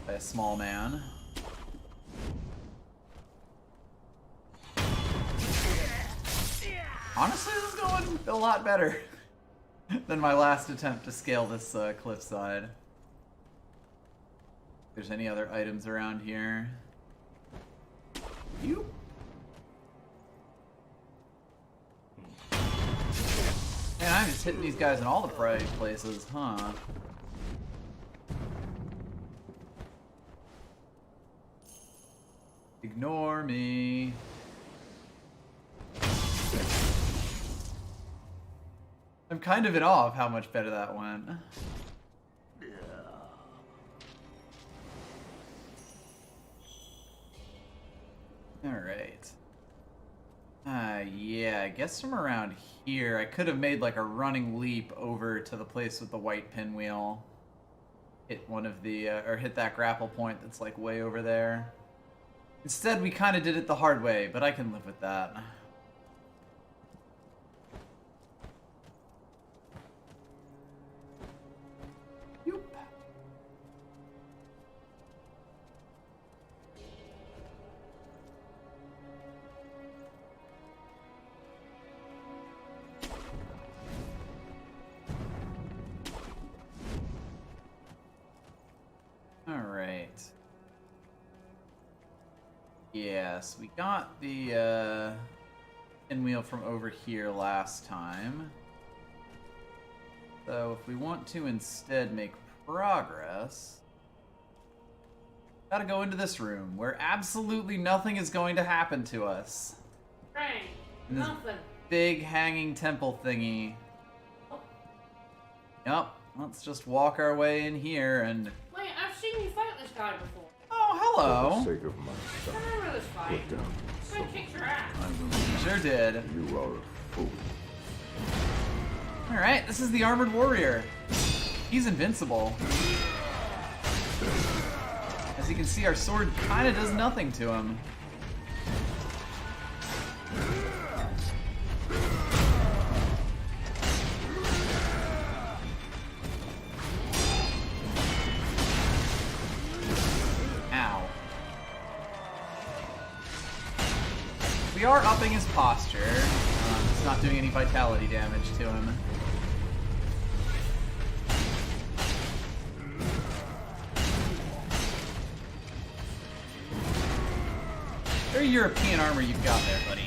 by a small man. Honestly, this is going a lot better than my last attempt to scale this cliffside. If there's any other items around here. You. Man, I'm just hitting these guys in all the right places, huh? Ignore me. I'm kind of in awe of how much better that went. Alright. Yeah, I guess from around here, I could have made like a running leap over to the place with the white pinwheel. Hit one of the, or hit that grapple point that's like way over there. Instead, we kind of did it the hard way, but I can live with that. Alright. Yes, we got the pinwheel from over here last time. So if we want to instead make progress, gotta go into this room where absolutely nothing is going to happen to us. Right. In this Nothing. big hanging temple thingy. Yup. Let's just walk our way in here and... Wait, I've seen you fight this guy before. Oh, hello. For the sake of my son, I remember this fight. put down your I sword. kicked your ass. Sure did. You are a fool. Alright, this is the Armored Warrior. He's invincible. As you can see, our sword kind of does nothing to him. Ow. We are upping his posture. It's not doing any vitality damage to him. Very European armor you've got there, buddy.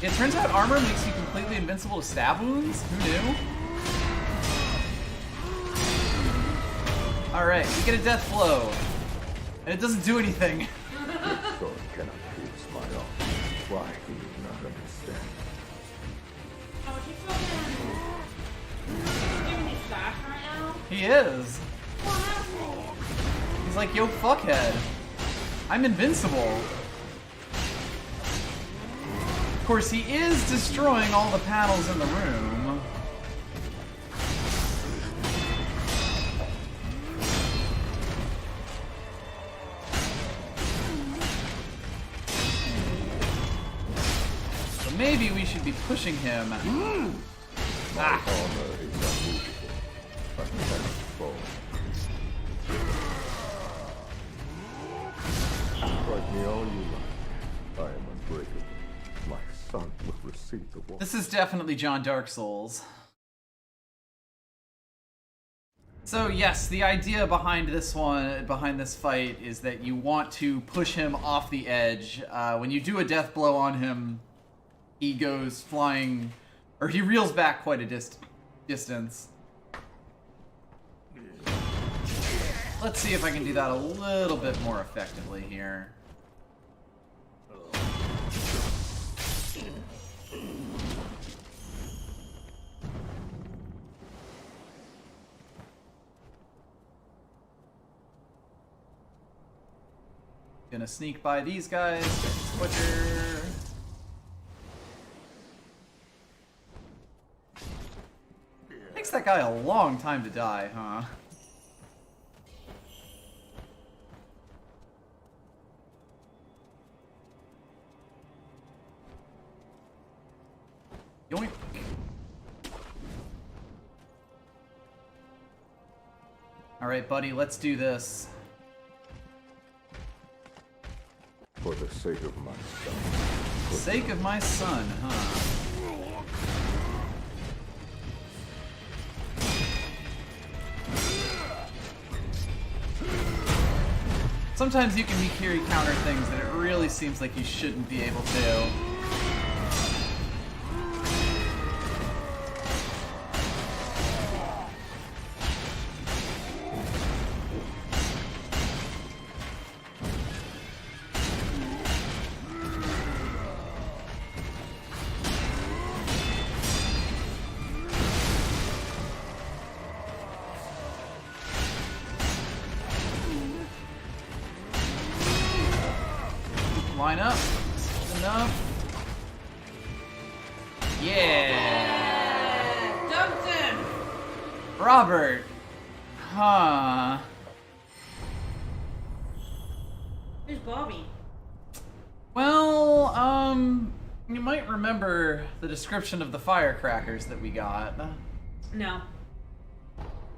It turns out armor makes you completely invincible to stab wounds? Who knew? Alright, we get a death blow. And it doesn't do anything. Your sword cannot pierce my arm. Why do you not understand? Oh, he's fucking giving me stash right now? He is. What happened? He's like, yo, fuckhead. I'm invincible. Of course, he is destroying all the panels in the room. So maybe we should be pushing him. My armor is unmovable. I cannot fall. Strike me all you like. I am unbreakable. My son will receive the war. This is definitely John Dark Souls. So yes, the idea behind this fight, is that you want to push him off the edge. When you do a death blow on him, he goes flying, or he reels back quite a distance. Let's see if I can do that a little bit more effectively here. Gonna sneak by these guys, Butcher. Takes that guy a long time to die, huh? Yoink. Alright, buddy, let's do this. For the sake of my son. Sake of my son, huh? Sometimes you can Mikiri counter things that it really seems like you shouldn't be able to. Line up. Enough. Yeah. Dumped him. Robert. Huh. Who's Bobby? Well, you might remember the description of the firecrackers that we got. No.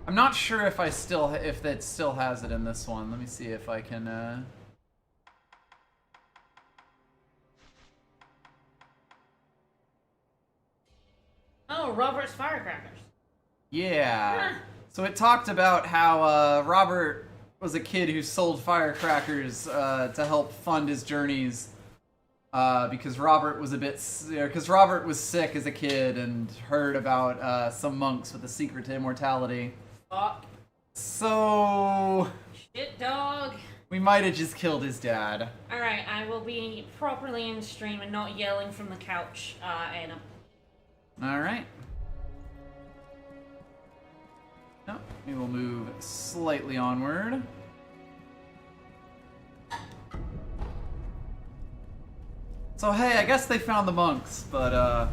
I'm not sure if it still has it in this one. Let me see if I can, Oh, Robert's firecrackers. Yeah. Huh. So it talked about how Robert was a kid who sold firecrackers to help fund his journeys because Robert was Robert was sick as a kid and heard about some monks with a secret to immortality. Fuck. So Shit, dog. we might have just killed his dad. Alright, I will be properly in stream and not yelling from the couch, Anna. All right. No, we will move slightly onward. So hey, I guess they found the monks, but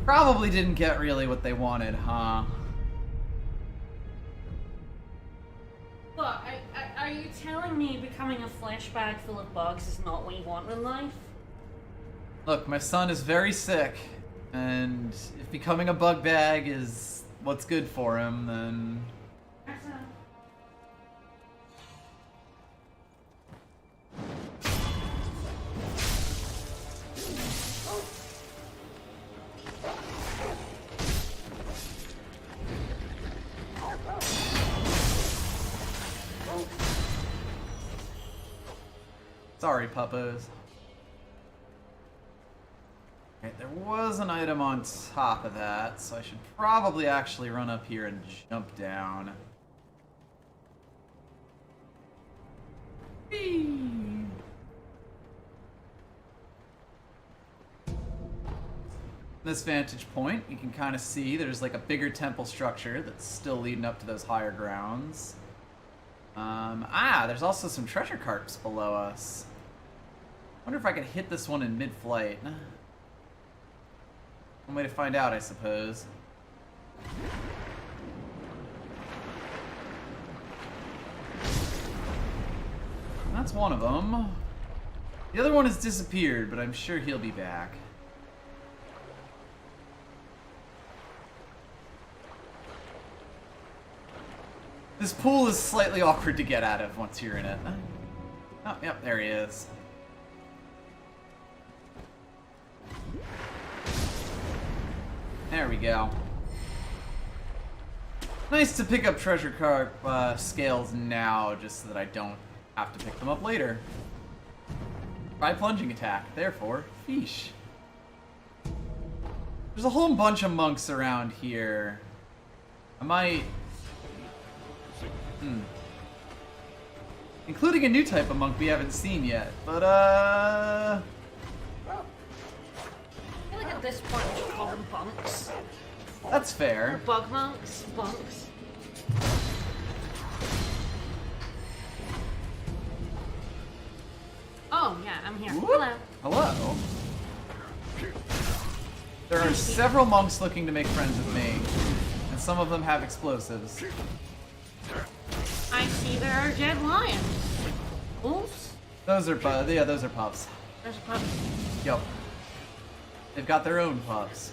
probably didn't get really what they wanted, huh? Look, are you telling me becoming a flesh bag full of bugs is not what you want in life? Look, my son is very sick, and if becoming a bug bag is what's good for him, then... Sorry, puppos. Okay, there was an item on top of that, so I should probably actually run up here and jump down. Whee! This vantage point, you can kind of see there's like a bigger temple structure that's still leading up to those higher grounds. There's also some treasure carts below us. Wonder if I could hit this one in mid-flight. One way to find out, I suppose. That's one of them. The other one has disappeared, but I'm sure he'll be back. This pool is slightly awkward to get out of once you're in it. Oh, yep, there he is. There we go. Nice to pick up treasure cart scales now, just so that I don't have to pick them up later. Try plunging attack, therefore, fish. There's a whole bunch of monks around here. I might... Including a new type of monk we haven't seen yet, but I feel like at this point we should call them bunks. that's fair. Bug monks? Bunks? Oh, yeah, I'm here. Whoop. Hello. Hello. There are several monks looking to make friends with me, and some of them have explosives. I see there are dead lions. Wolves? Those are those are pups. There's a puppy. Yep. They've got their own pups.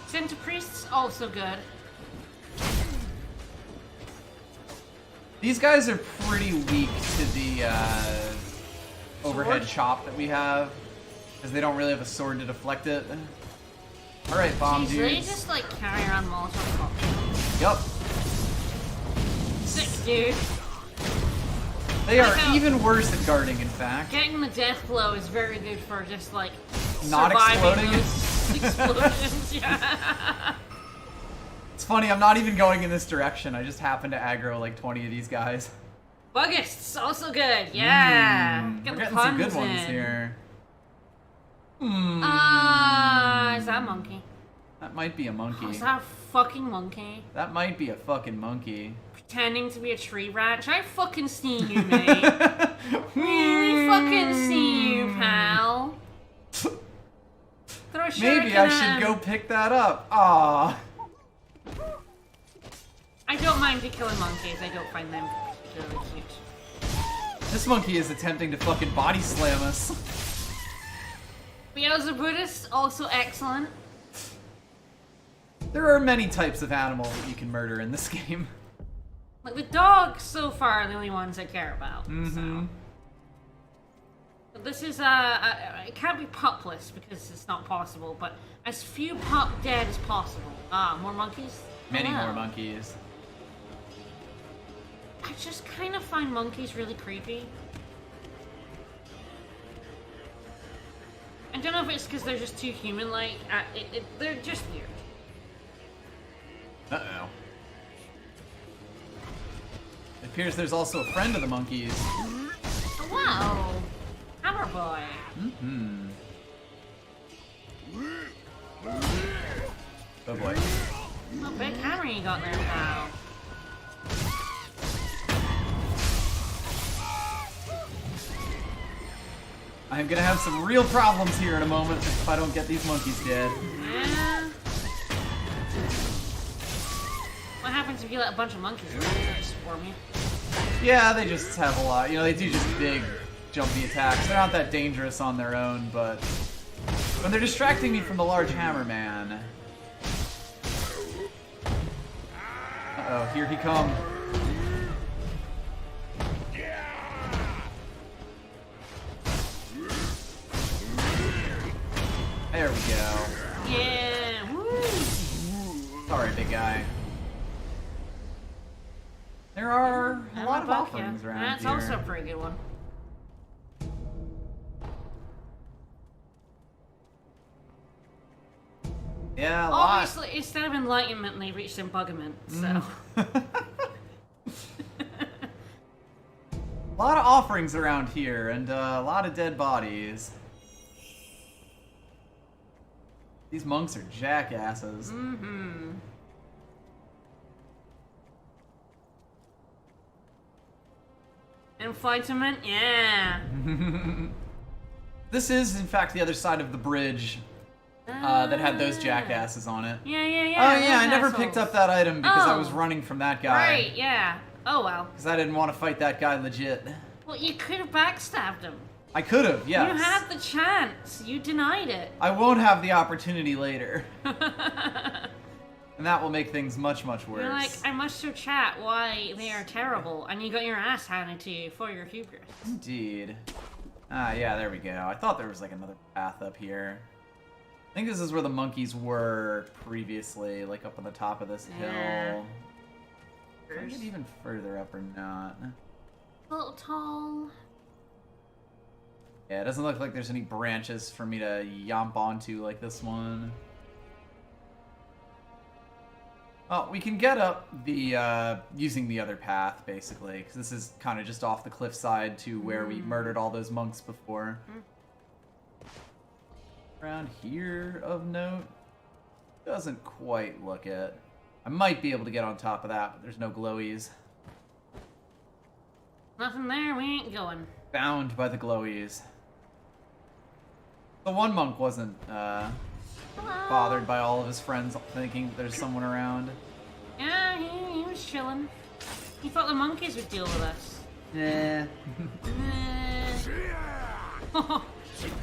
Center Priest's also good. These guys are pretty weak to the overhead chop that we have, because they don't really have a sword to deflect it. Alright, bomb Jeez, they dudes. just like carry around Molotov cocktails. Yup. Sick, dude. They are even worse at guarding, in fact. Getting the death blow is very good for just like Not surviving exploding. those explosions. Yeah. It's funny, I'm not even going in this direction. I just happen to aggro like 20 of these guys. Buggists, also good. Yeah. We're Get the getting some good puns ones in. here. Is that a monkey? That might be a monkey. Oh, is that a fucking monkey? That might be a fucking monkey. Pretending to be a tree rat? I fucking see you, mate. Really fucking see you, pal. Throw a Maybe shuriken I at should him. go pick that up. Ah. I don't mind you killing monkeys. I don't find them particularly cute. This monkey is attempting to fucking body slam us. Beelzebudus, also excellent. There are many types of animals that you can murder in this game. Like the dogs so far are the only ones I care about. So. But this is it can't be pupless because it's not possible, but as few pup dead as possible. Ah, more monkeys? Many Hello. more monkeys. I just kind of find monkeys really creepy. I don't know if it's because they're just too human-like. They're just weird. Uh-oh. It appears there's also a friend of the monkeys. Oh, wow! Hammer boy. Oh boy. Oh, big hammer you got there, pal. I'm gonna have some real problems here in a moment if I don't get these monkeys dead. Yeah. What happens if you let a bunch of monkeys swarm you? Yeah, they just have a lot. You know, they do just big, jumpy attacks. They're not that dangerous on their own, but when they're distracting me from the large hammer man. Uh-oh, here he come. There we go. Yeah. Woo. Sorry, big guy. There are a lot of offerings around That's here. also a pretty good one. Yeah, a lot. Obviously, instead of enlightenment, they reached embuggerment, so. A lot of offerings around here, and a lot of dead bodies. These monks are jackasses. Mm-hmm. Enlightenment, yeah. This is, in fact, the other side of the bridge that had those jackasses on it. Yeah, yeah, yeah. Oh yeah, I those never assholes. picked up that item because I was Oh. running from that guy. Right, yeah. Oh well. Because I didn't want to fight that guy legit. Well, you could have backstabbed him. I could have, yes. You had the chance. You denied it. I won't have the opportunity later. And that will make things much, much worse. You're like, I must show chat why they are terrible, and you got your ass handed to you for your hubris. Indeed. Ah, yeah, there we go. I thought there was like another path up here. I think this is where the monkeys were previously, like up on the top of this Yeah. hill. Can I get even further up or not? A little tall. Yeah, it doesn't look like there's any branches for me to yomp onto like this one. Oh, we can get up the, using the other path, basically, because this is kind of just off the cliffside to where we murdered all those monks before. Around here, of note, doesn't quite look it. I might be able to get on top of that, but there's no glowies. Nothing there, we ain't going. Bound by the glowies. The one monk wasn't, bothered by all of his friends thinking there's someone around. Yeah, he was chilling. He thought the monkeys would deal with us. Yeah.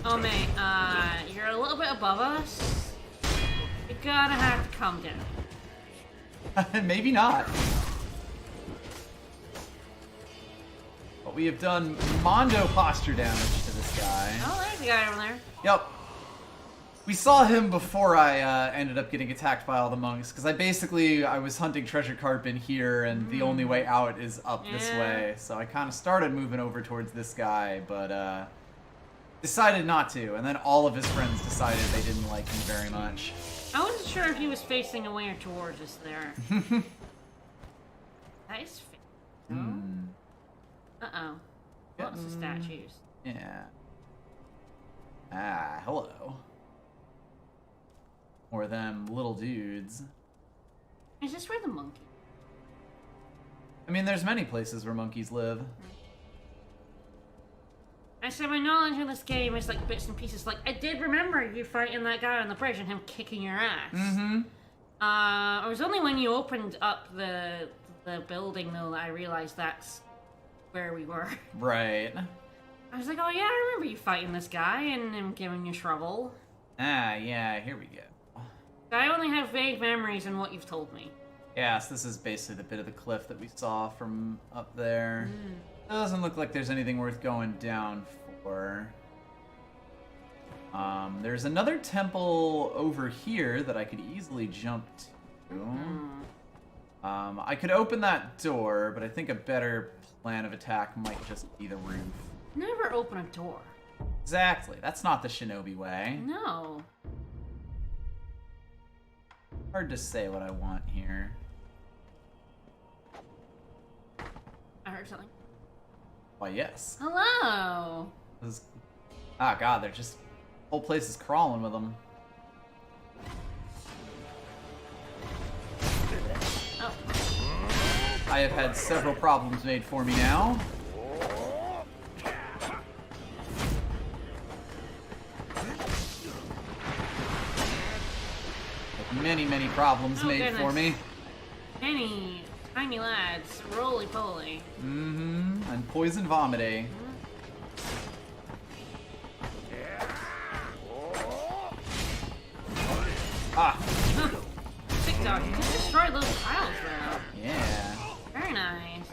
Oh, mate, you're a little bit above us. You're gonna have to come down. Maybe not. But we have done Mondo posture damage to this guy. Oh, there's a guy over there. Yep. We saw him before I ended up getting attacked by all the monks, because I was hunting treasure carp in here, and the only way out is up this way. So I kind of started moving over towards this guy, but decided not to. And then all of his friends decided they didn't like him very much. I wasn't sure if he was facing away or towards us there. That is Uh-oh. Lots of statues. Yeah. Ah, hello. Or them little dudes. Is this where the monkey? I mean, there's many places where monkeys live. I said my knowledge of this game is like bits and pieces. Like, I did remember you fighting that guy on the bridge and him kicking your ass. Mm-hmm. It was only when you opened up the building, though, that I realized that's where we were. Right. I was like, oh yeah, I remember you fighting this guy and him giving you trouble. Ah, yeah, here we go. I only have vague memories in what you've told me. Yes, this is basically the bit of the cliff that we saw from up there. Doesn't look like there's anything worth going down for. There's another temple over here that I could easily jump to. I could open that door, but I think a better plan of attack might just be the roof. Never open a door. Exactly. That's not the shinobi way. No. Hard to say what I want here. I heard something. Why, yes. Hello. Ah, God, they're just... whole place is crawling with them. Oh. I have had several problems made for me now. Many problems made for me. Many tiny lads, roly-poly. And poison vomity. Ah. Sick dog, you just destroyed those tiles though. Yeah. Very nice.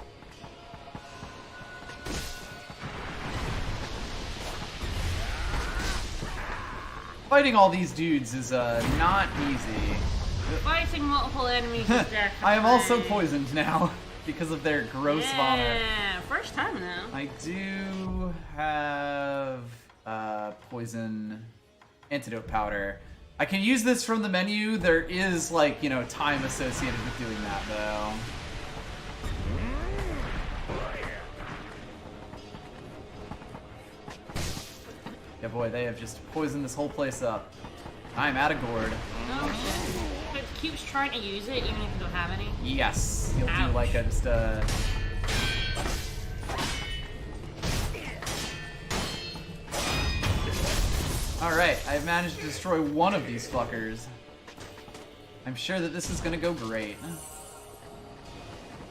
Fighting all these dudes is not easy. Fighting multiple enemies is definitely... I am also poisoned now because of their gross vomit. Yeah, first time now. I do have poison antidote powder. I can use this from the menu. There is, like, you know, time associated with doing that, though. Yeah, boy, they have just poisoned this whole place up. I'm out of gourd. Oh shit. But it keeps trying to use it even if you don't have any. Yes, you'll Ouch. do like a just Alright, I've managed to destroy one of these fuckers. I'm sure that this is gonna go great.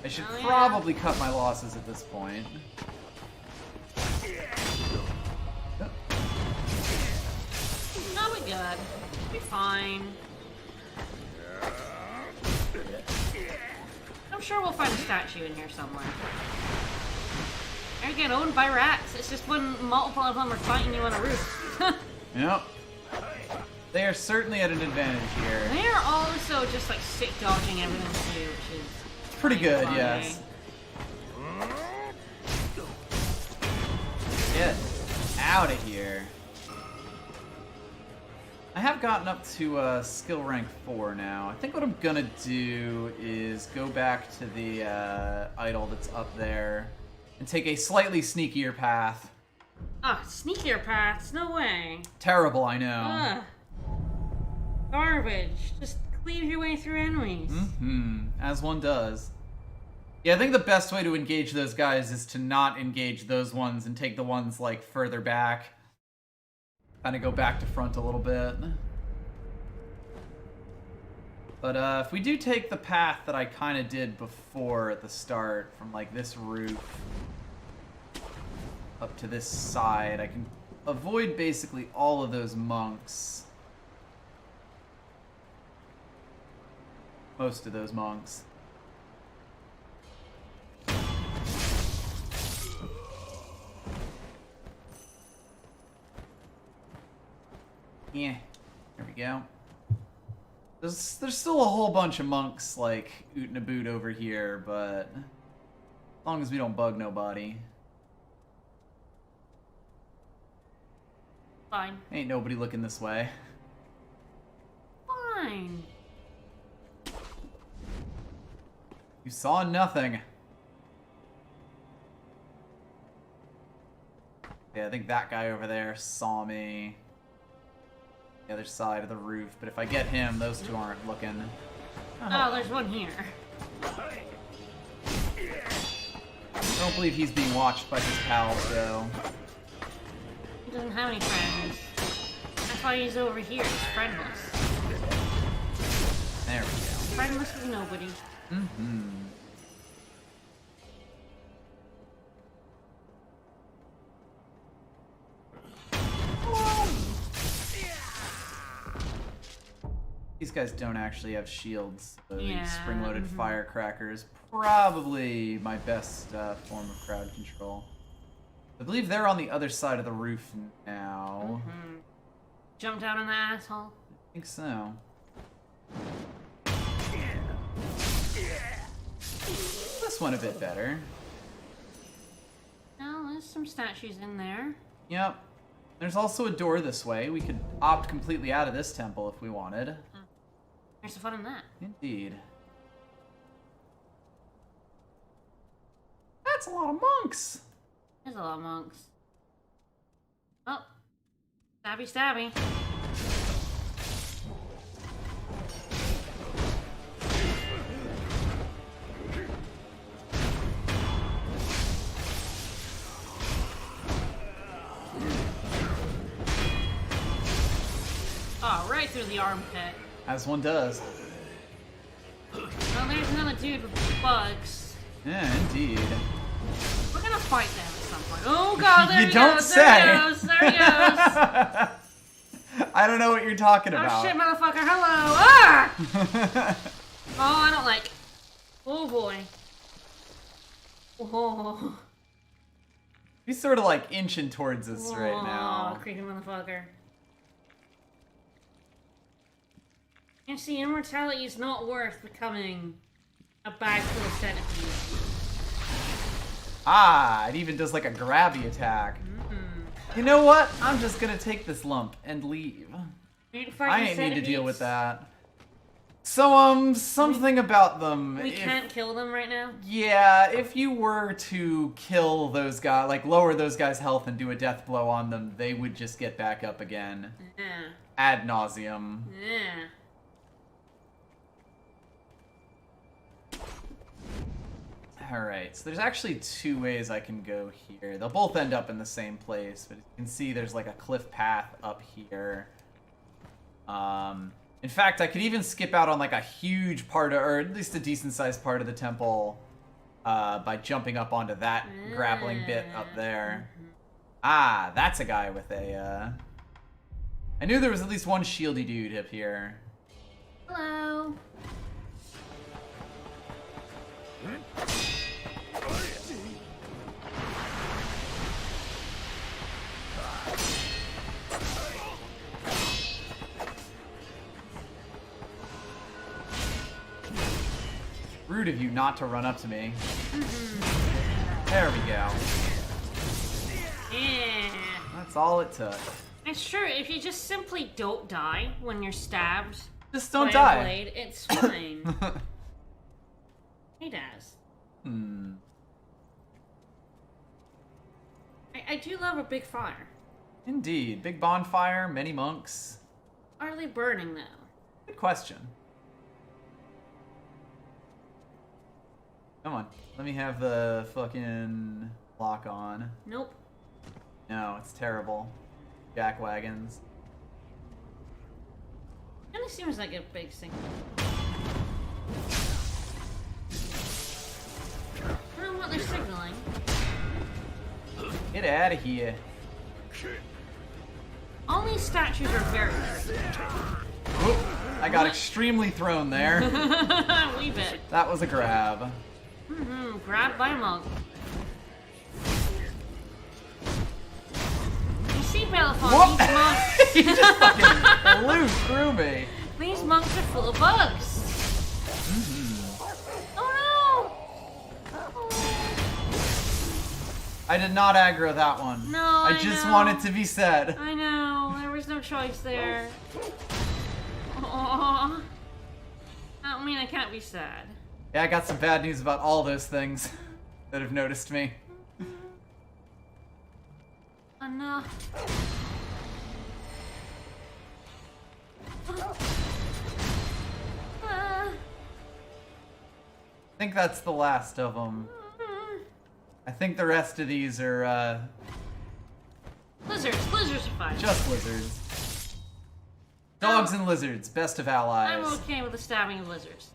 I should Oh, yeah. probably cut my losses at this point. No, we're good. We're fine. I'm sure we'll find a statue in here somewhere. They're getting owned by rats. It's just when multiple of them are fighting you on a roof. Yep. They are certainly at an advantage here. They are also just like sick dodging everything too, which is Pretty good, funny. yes. Get out of here. I have gotten up to skill rank 4 now. I think what I'm gonna do is go back to the idol that's up there and take a slightly sneakier path. Ah, sneakier paths? No way. Terrible, I know. Ugh. Garbage. Just cleave your way through enemies. As one does. Yeah, I think the best way to engage those guys is to not engage those ones and take the ones, like, further back. Kind of go back to front a little bit. But if we do take the path that I kind of did before at the start, from like this roof up to this side, I can avoid basically all of those monks. Most of those monks. Yeah, there we go. There's still a whole bunch of monks like oot and a boot over here, but as long as we don't bug nobody. Fine. Ain't nobody looking this way. Fine. You saw nothing. Yeah, I think that guy over there saw me. The other side of the roof, but if I get him, those two aren't looking. Oh, there's one here. I don't believe he's being watched by his pals, though. He doesn't have any friends. That's why he's over here. He's friendless. There we go. Friendless with nobody. Mm-hmm. These guys don't actually have shields, so Yeah, these spring-loaded firecrackers probably my best form of crowd control. I believe they're on the other side of the roof now. Jumped out on the asshole. I think so. This one a bit better. Oh, there's some statues in there. Yep. There's also a door this way. We could opt completely out of this temple if we wanted. There's the fun in that. Indeed. That's a lot of monks! There's a lot of monks. Oh. Stabby, stabby. Oh, right through the armpit. As one does. Oh, there's another dude with bugs. Yeah, indeed. We're gonna fight them at some point. Oh god, there You he don't goes, say. there he goes, there he goes. I don't know what you're talking Oh about. shit, motherfucker, hello! Ah! Oh, I don't like... Oh boy. Oh. He's sort of like inching towards us right Oh, now. creepy motherfucker. You see, immortality is not worth becoming a bag full of centipedes. Ah, it even does like a grabby attack. You know what? I'm just gonna take this lump and leave. I ain't need to deal with that. So, something about them. We can't kill them right now? Yeah, if you were to kill those guys, like lower those guys' health and do a death blow on them, they would just get back up again. Yeah. Ad nauseum. Yeah. Alright, so there's actually two ways I can go here. They'll both end up in the same place, but you can see there's like a cliff path up here. In fact, I could even skip out on like a huge part, or at least a decent sized part of the temple by jumping up onto that grappling bit up there. Ah, that's a guy with a... I knew there was at least one shieldy dude up here. Hello. Rude of you not to run up to me. There we go. Yeah. That's all it took. It's true, if you just simply don't die when you're stabbed Just don't by die. a blade, it's fine. He does. I do love a big fire. Indeed. Big bonfire, many monks. Are they burning though? Good question. Come on. Let me have the fucking lock on. Nope. No, it's terrible. Jack wagons. Kinda seems like a big thing. I don't know what they're signaling. Get out of here. these statues are very tricky. Oop, I got extremely thrown there. Wee bit. That was a grab. Grabbed by a monk. You see, Belafonte, these monks... He just fucking flew through me. These monks are full of bugs. Oh no! I did not aggro that one. No, I just want it to be said. I know, there was no choice there. Aww. I don't mean I can't be sad. Yeah, I got some bad news about all those things that have noticed me. Enough. I think that's the last of them. I think the rest of these are, Lizards. Lizards are fine. just lizards. Dogs and lizards, best of allies. I'm okay with the stabbing of lizards.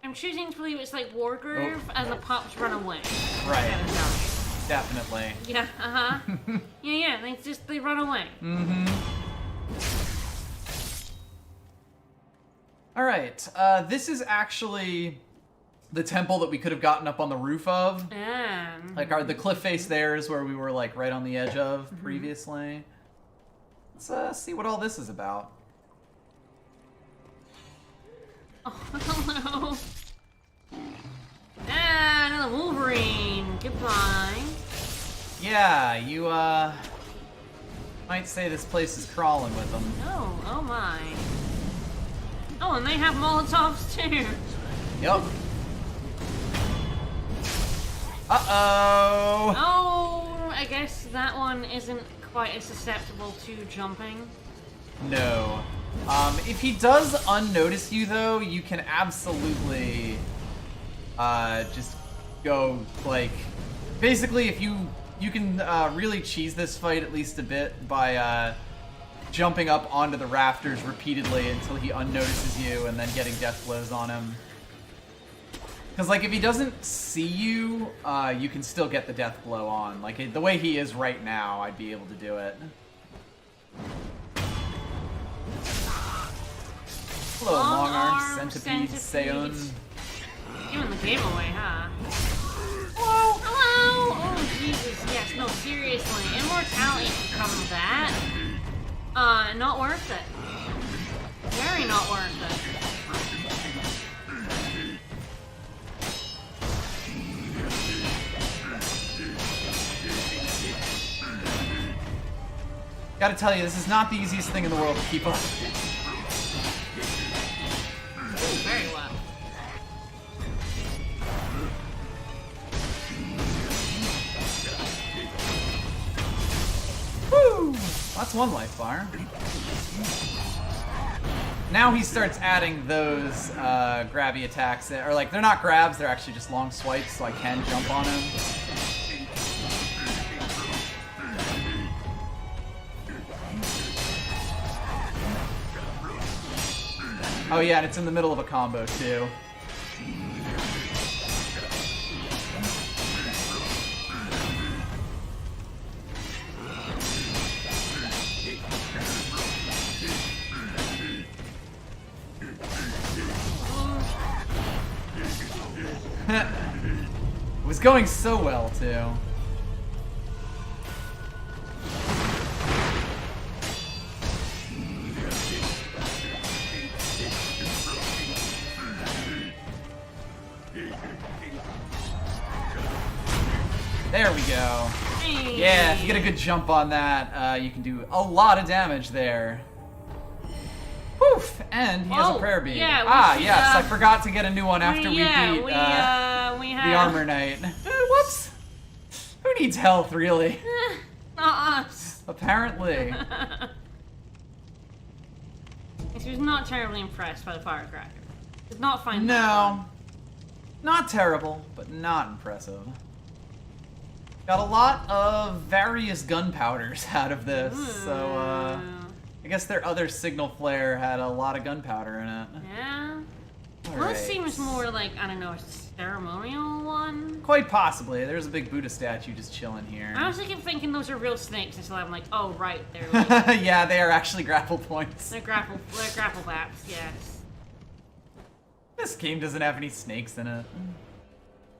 I'm choosing to believe it's like Wargroove and the pups run away. Right. Kind of dumb. Definitely. Yeah, yeah, they run away. Alright, this is actually the temple that we could have gotten up on the roof of. Like, the cliff face there is where we were, like, right on the edge of previously. Let's see what all this is about. Oh, hello. Another Wolverine. Goodbye. Yeah, you, might say this place is crawling with them. Oh my. Oh, and they have Molotovs too. Yep. Uh-oh! Oh, I guess that one isn't quite as susceptible to jumping. No. If he does unnotice you, though, you can absolutely, just go, like... Basically, if you can, really cheese this fight at least a bit by, jumping up onto the rafters repeatedly until he unnotices you and then getting death blows on him. Because, like, if he doesn't see you, you can still get the death blow on. Like, the way he is right now, I'd be able to do it. Hello, long arm, centipede, Seon. Giving the game away, huh? Hello! Hello! Oh, Jesus, yes, no, seriously. Immortality can come with that. Not worth it. Very not worth it. Gotta tell you, this is not the easiest thing in the world to keep up. Very well. Woo! That's one life bar. Now he starts adding those grabby attacks, or like, they're not grabs, they're actually just long swipes, so I can jump on him. Oh yeah, and it's in the middle of a combo too. It was going so well too. There we go. Hey. Yeah, if you get a good jump on that, you can do a lot of damage there. Poof! And he has a prayer bead. Yeah, yes, I forgot to get a new one after we beat we have the Armor Knight. Whoops! Who needs health, really? Not us. Apparently. She was not terribly impressed by the firecracker. Did not find that No. fun. Not terrible, but not impressive. Got a lot of various gunpowders out of this, so, I guess their other signal flare had a lot of gunpowder in it. Yeah. Well, Alright. it seems more like, I don't know, a ceremonial one? Quite possibly. There's a big Buddha statue just chilling here. I also keep thinking those are real snakes until I'm like, oh, right, they're like, Yeah, they are actually grapple points. they're grapple bats, yes. This game doesn't have any snakes in it.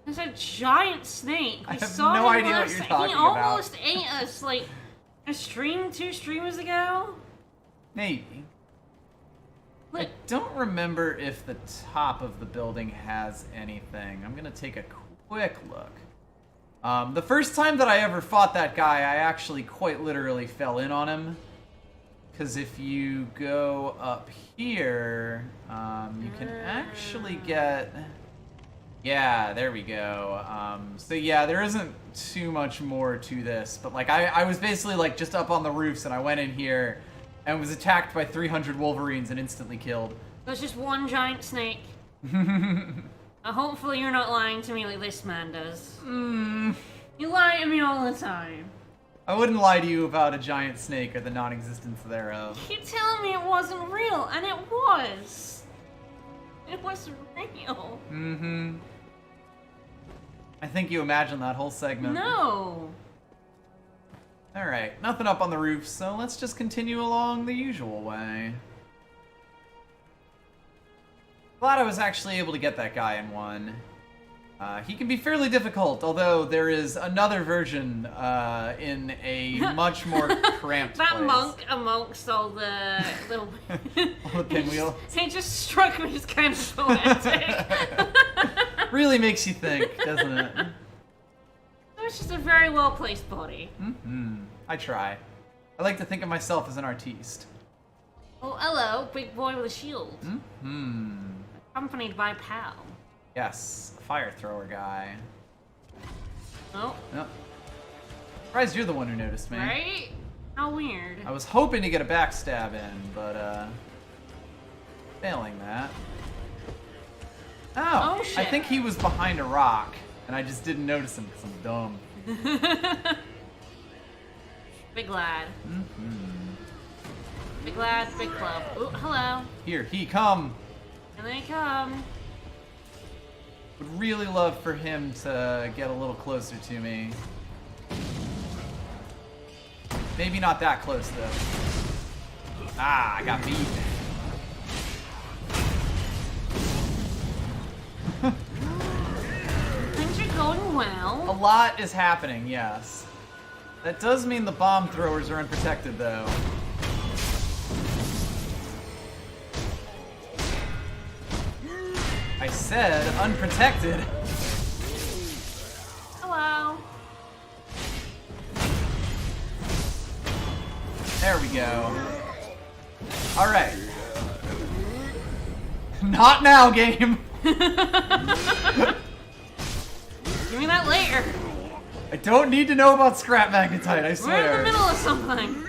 There's a giant snake. I We have saw no him idea what last you're time. talking He about. almost ate us, like, a stream, 2 streamers ago. Maybe. I Look, don't remember if the top of the building has anything. I'm gonna take a quick look. The first time that I ever fought that guy, I actually quite literally fell in on him. Because if you go up here, you can actually get... Yeah, there we go. So yeah, there isn't too much more to this, but like I was basically like just up on the roofs and I went in here and was attacked by 300 Wolverines and instantly killed. there's just one giant snake. Hopefully you're not lying to me like this man does. You lie to me all the time. I wouldn't lie to you about a giant snake or the non-existence thereof. You're telling me it wasn't real, and it was. It was real. Mm-hmm. I think you imagined that whole segment. No. Alright, nothing up on the roof, so let's just continue along the usual way. Glad I was actually able to get that guy in one. He can be fairly difficult, although there is another version in a much more cramped That place. monk amongst all the little... All the pinwheels. He just struck me as kind of poetic. Really makes you think, doesn't it? It's just a very well-placed body. Mm-hmm. I try. I like to think of myself as an artiste. Oh, hello, big boy with a shield. Mm-hmm. Accompanied by Pal. Yes, a fire thrower guy. Oh, Yep. Surprised you're the one who noticed me. right? How weird. I was hoping to get a backstab in, but failing that. Oh, Oh, shit. I think he was behind a rock, and I just didn't notice him because I'm dumb. Big lad. Mm-hmm. Big lad, big club. Ooh, hello. Here, he come. And they come. Would really love for him to get a little closer to me. Maybe not that close, though. Ah, I got beat. Things are going A well. lot is happening, yes. That does mean the bomb throwers are unprotected, though. I said unprotected. Hello. There we go. Alright. Not now, game! Give me that later. I don't need to know about scrap magnetite, I We're in swear. the middle of something.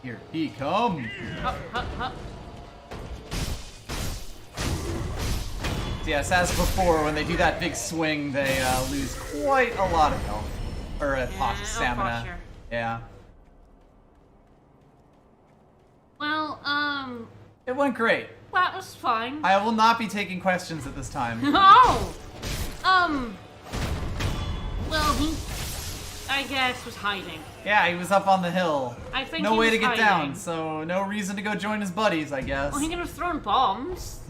Here he come. Hup, hup, hup. Yes, as before, when they do that big swing, they lose quite a lot of health. Or stamina. posture. Yeah. Well, It went great. that was fine. I will not be taking questions at this time. Oh! Well, he, I guess, was hiding. Yeah, he was up on the hill. I think No he way was to get hiding. down, so no reason to go join his buddies, I guess. Well, he could have thrown bombs.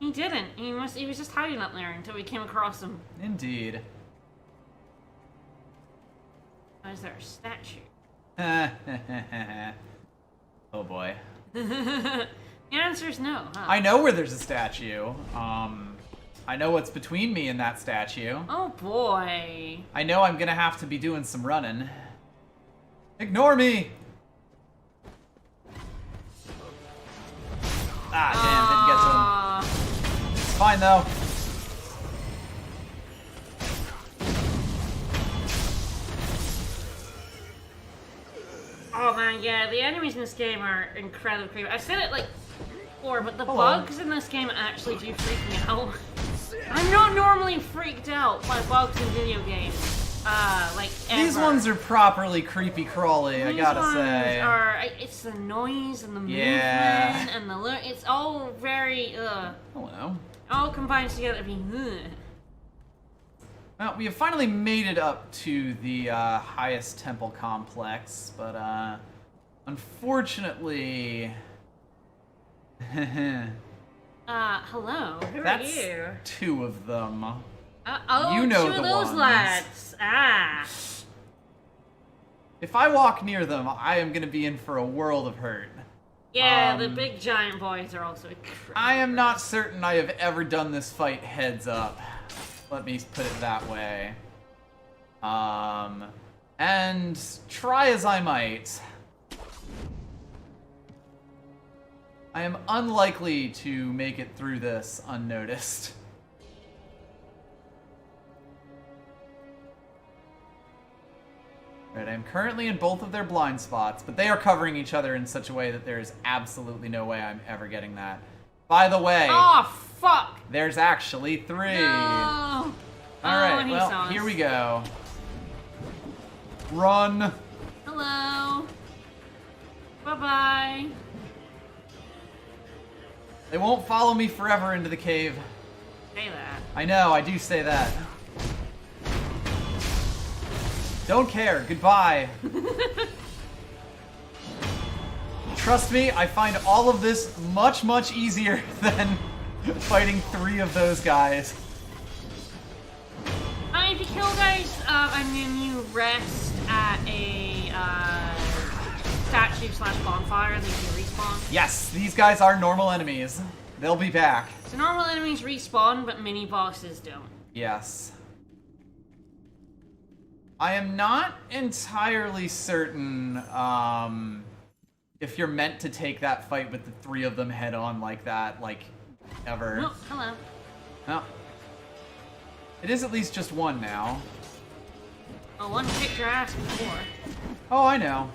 He didn't. He was just hiding up there until we came across him. Indeed. Why is there a statue? Oh boy. The answer is no, huh? I know where there's a statue. I know what's between me and that statue. Oh boy. I know I'm gonna have to be doing some running. Ignore me! Ah, damn, didn't get to him. It's fine though. Oh man, yeah, the enemies in this game are incredibly creepy. I said it like before, but the Hello. bugs in this game actually do freak me out. I'm not normally freaked out by bugs in video games. Like ever. These ones are properly creepy crawly, I gotta say. It's the noise and the Yeah. movement and the it's all very I don't know. all combines together to be Well, we have finally made it up to the highest temple complex, but unfortunately... hello. Who That's are you? 2 of them. You know two the of those ones. lads. If I walk near them, I am gonna be in for a world of hurt. Yeah, the big giant boys are also crazy. I am not certain I have ever done this fight heads up. Let me put it that way. And try as I might, I am unlikely to make it through this unnoticed. Right, I'm currently in both of their blind spots, but they are covering each other in such a way that there is absolutely no way I'm ever getting that. By the way, Oh, fuck! there's actually 3. No! Alright, he well, saw us. here we go. Run! Hello. Bye-bye. They won't follow me forever into the cave. Say that. I know, I do say that. Don't care, goodbye. Trust me, I find all of this much, much easier than fighting 3 of those guys. If you kill guys, and then you rest at a statue/bonfire, they can respawn. Yes, these guys are normal enemies. They'll be back. So normal enemies respawn, but mini bosses don't. Yes. I am not entirely certain if you're meant to take that fight with the 3 of them head on like that, like, ever. Oh, hello. No. It is at least just 1 now. Oh, one kicked your ass before. Oh, I know.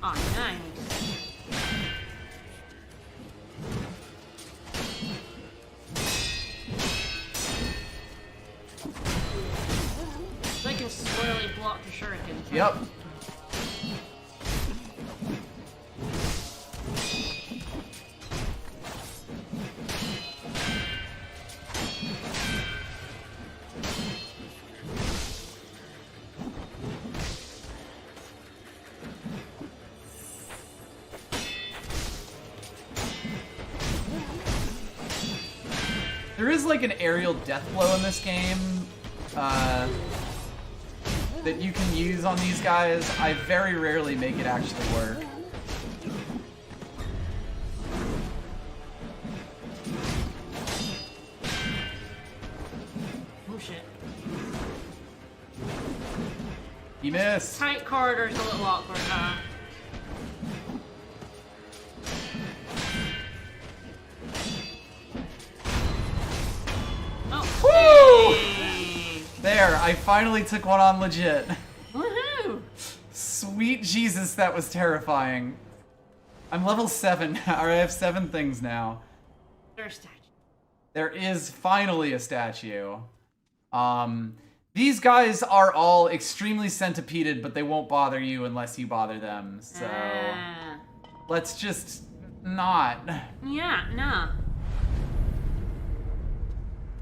Oh, nice. They can swirly block the shurikens. Right? Yep. There is like an aerial death blow in this game that you can use on these guys. I very rarely make it actually work. Oh shit. You missed. Tight corridor's a little awkward, huh? Woo! Hey. There, I finally took one on legit. Woohoo! Sweet Jesus, that was terrifying. I'm level 7 now, or I have 7 things now. There's a statue. There is finally a statue. These guys are all extremely centipeded, but they won't bother you unless you bother them, so... Let's just not. Yeah, no.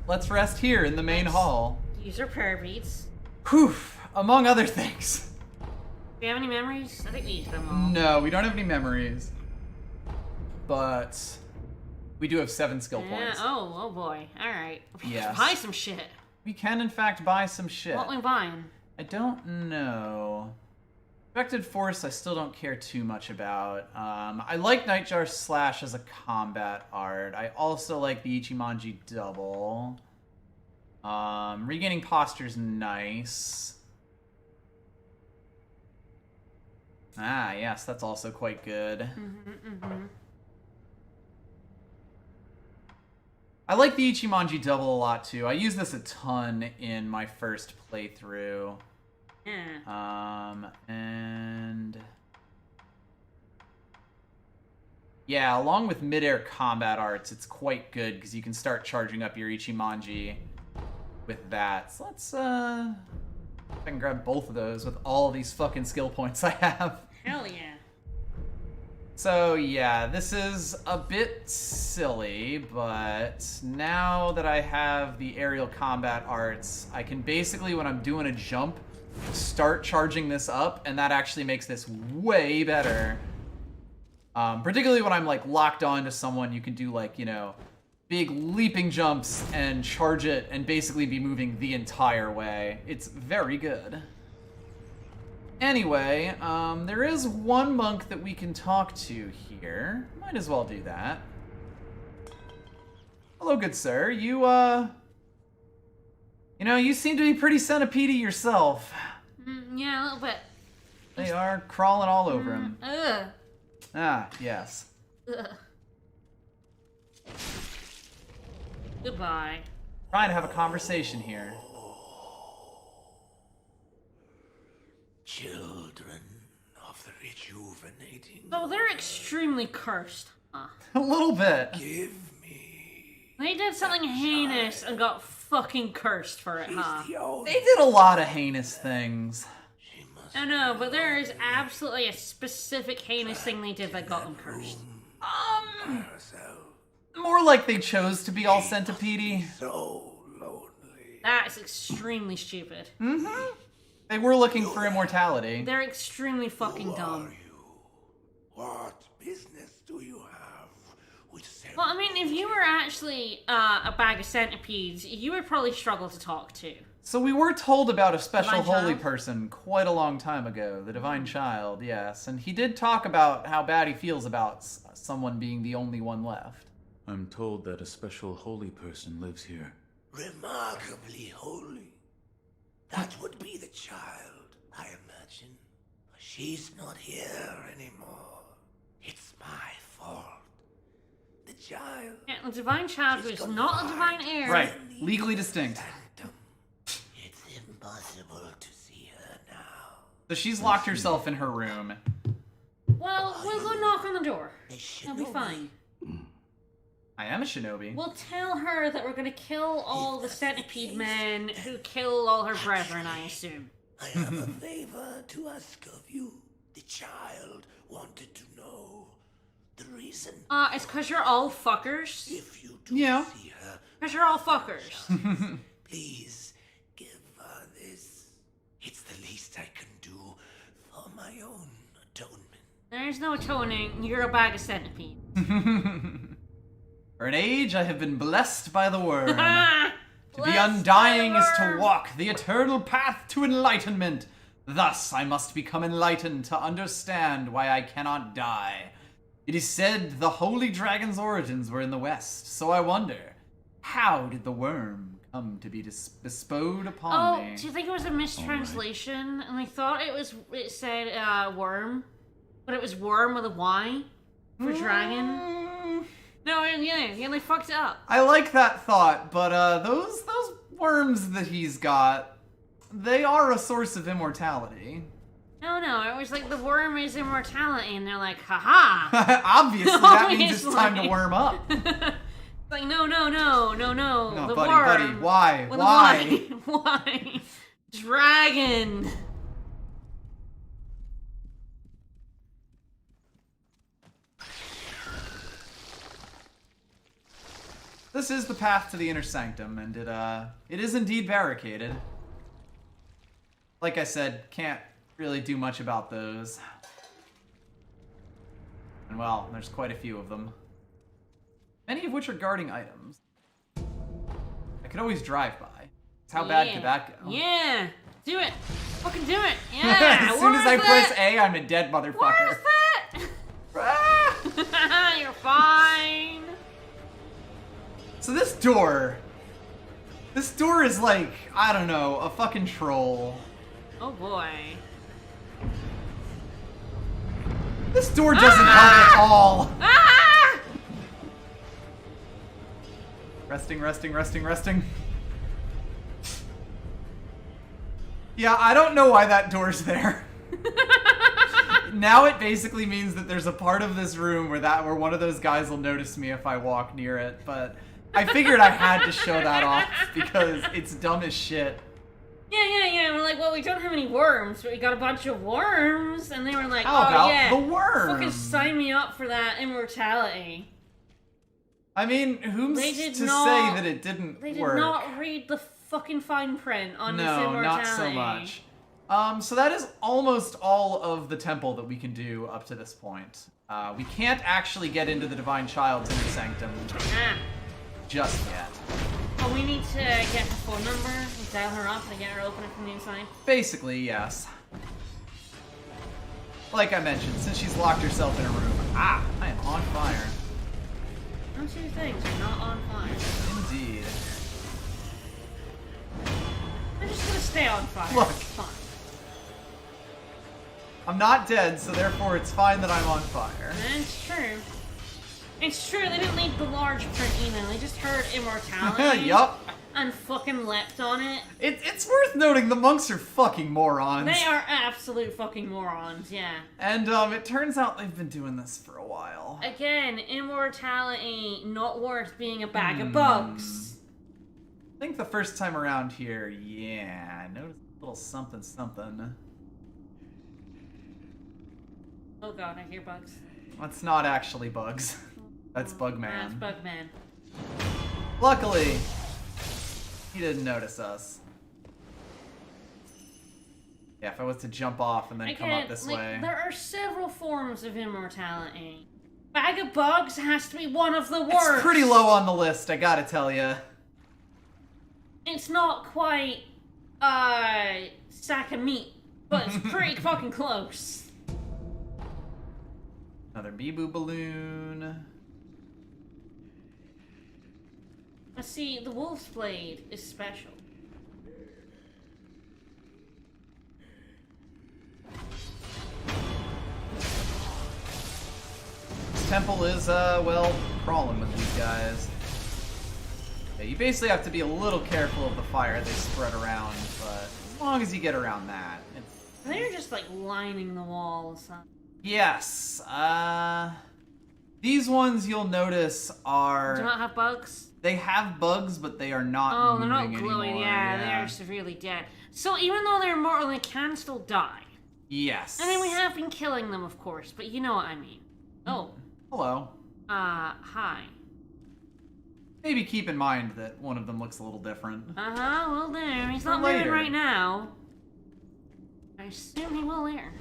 Let's rest here in the main hall. These are prayer beads. Whew, among other things. Do you have any memories? I think we used them all. No, we don't have any memories. But we do have 7 skill points. Oh boy. Alright. Yes. Buy some shit. We can, in fact, buy some shit. What we buying? I don't know. Expected Force, I still don't care too much about. I like Nightjar Slash as a combat art. I also like the Ichimonji Double. Regaining Posture's nice. Ah, yes, that's also quite good. I like the Ichimonji Double a lot, too. I use this a ton in my first playthrough. Yeah. And... Yeah, along with mid-air combat arts, it's quite good because you can start charging up your Ichimonji with that. So let's, I can grab both of those with all these fucking skill points I have. Hell yeah. So yeah, this is a bit silly, but now that I have the aerial combat arts, I can basically, when I'm doing a jump, start charging this up, and that actually makes this way better. Particularly when I'm like locked on to someone, you can do like, you know, big leaping jumps and charge it and basically be moving the entire way. It's very good. Anyway, there is one monk that we can talk to here. Might as well do that. Hello, good sir. You know, you seem to be pretty centipede yourself. Yeah, a little bit. They are crawling all over him. Ugh. Ah, yes. Ugh. Goodbye. Trying to have a conversation here. Children of the rejuvenating. Oh, they're extremely cursed. Huh? A little bit. Give me. They did something heinous and got fucking cursed for it, She's huh? the only. They did a lot of heinous things. She must I know, but there is absolutely a specific heinous thing they did that got them cursed. herself. More like they chose to be all centipede-y. So lonely. That's extremely stupid. Mm-hmm. They were looking for immortality. They're extremely fucking Who dumb. are you? What business do you have with seven? Well, I mean, if you were actually a bag of centipedes, you would probably struggle to talk to. So we were told about a special Divine holy Child? person quite a long time ago, the Divine Child, yes. And he did talk about how bad he feels about someone being the only one left. I'm told that a special holy person lives here. Remarkably holy. That would be the child, I imagine. She's not here anymore. It's my fault. The child. Yeah, the divine child She's was gone not a far. divine heir. Right, legally distinct. Sanctum. It's impossible to see her now. So she's locked herself in her room. Well, we'll go knock on the door. The It'll be shinobi. fine. I am a shinobi. We'll tell her that we're gonna kill all the centipede men who kill all her brethren, I assume. I have a favor to ask of you. The child wanted to know the reason. It's cause you're all fuckers. If you do Yeah. see her, Cause you're all fuckers. please give her this. It's the least I can do for my own atonement. There's no atoning, you're a bag of centipede. For an age, I have been blessed by the worm. Ah! To be undying is to walk the eternal path to enlightenment. Thus, I must become enlightened to understand why I cannot die. It is said the holy dragon's origins were in the west, so I wonder, how did the worm come to be bestowed upon me? Do you think it was a mistranslation? And they thought it said worm, but it was worm with a Y for dragon? No, yeah, they fucked it up. I like that thought, but those worms that he's got, they are a source of immortality. No, it was like the worm is immortality, and they're like, haha. Obviously, that means it's time to Obviously. worm up. Like, no. No, The buddy, worm why? with a Why? Y. Why? Dragon. This is the path to the inner sanctum, and it is indeed barricaded. Like I said, can't really do much about those. And well, there's quite a few of them. Many of which are guarding items. I could always drive by. How bad could that go? Yeah. Do it. Fucking do it. Yeah. As soon as I Worth press it. A, I'm a dead motherfucker. Worth it. Ah! You're fine. So this door is like, I don't know, a fucking troll. Oh boy. This door doesn't help at all. Ah! Resting. Yeah, I don't know why that door's there. Now it basically means that there's a part of this room where one of those guys will notice me if I walk near it, but I figured I had to show that off because it's dumb as shit. Yeah. We're like, well, we don't have any worms, but we got a bunch of worms. And they were like, How oh, about yeah. the worm? Fucking sign me up for that immortality. I mean, who's to say that it didn't work? They did not read the fucking fine print on this immortality. No, not so much. So that is almost all of the temple that we can do up to this point. We can't actually get into the Divine Child's inner sanctum just yet. Oh, we need to get her phone number, dial her up, and get her open it from the inside? Basically, yes. Like I mentioned, since she's locked herself in a room. I am on fire. No two things are not on fire. Indeed. I'm just gonna stay on fire. Look. It's fine. I'm not dead, so therefore it's fine that I'm on fire. It's true. It's true, they didn't leave the large print either. They just heard immortality. Yup. And fucking leapt on it. It's worth noting the monks are fucking morons. They are absolute fucking morons, yeah. And it turns out they've been doing this for a while. Again, immortality not worth being a bag of bugs. I think the first time around here, yeah, I noticed a little something. Oh god, I hear bugs. That's not actually bugs. That's Bugman. That's Bugman. Luckily, he didn't notice us. Yeah, if I was to jump off and then come up this way. There are several forms of immortality. Bag of bugs has to be one of the worst. It's pretty low on the list, I gotta tell ya. It's not quite, sack of meat, but it's pretty fucking close. Another Bibu balloon. Let's see, the wolf's blade is special. This temple is, well, crawling with these guys. Yeah, you basically have to be a little careful of the fire they spread around, but as long as you get around that, it's... They're just, like, lining the walls, huh? Yes, these ones you'll notice are... Do not have bugs? They have bugs, but they are not moving they're not glowing, anymore. yeah, they are severely dead. So even though they're immortal, they can still die. Yes. And then we have been killing them, of course, but you know what I mean. Oh. Hello. Hi. Maybe keep in mind that one of them looks a little different. Uh-huh, will do. He's not later. moving right now. I assume he will later.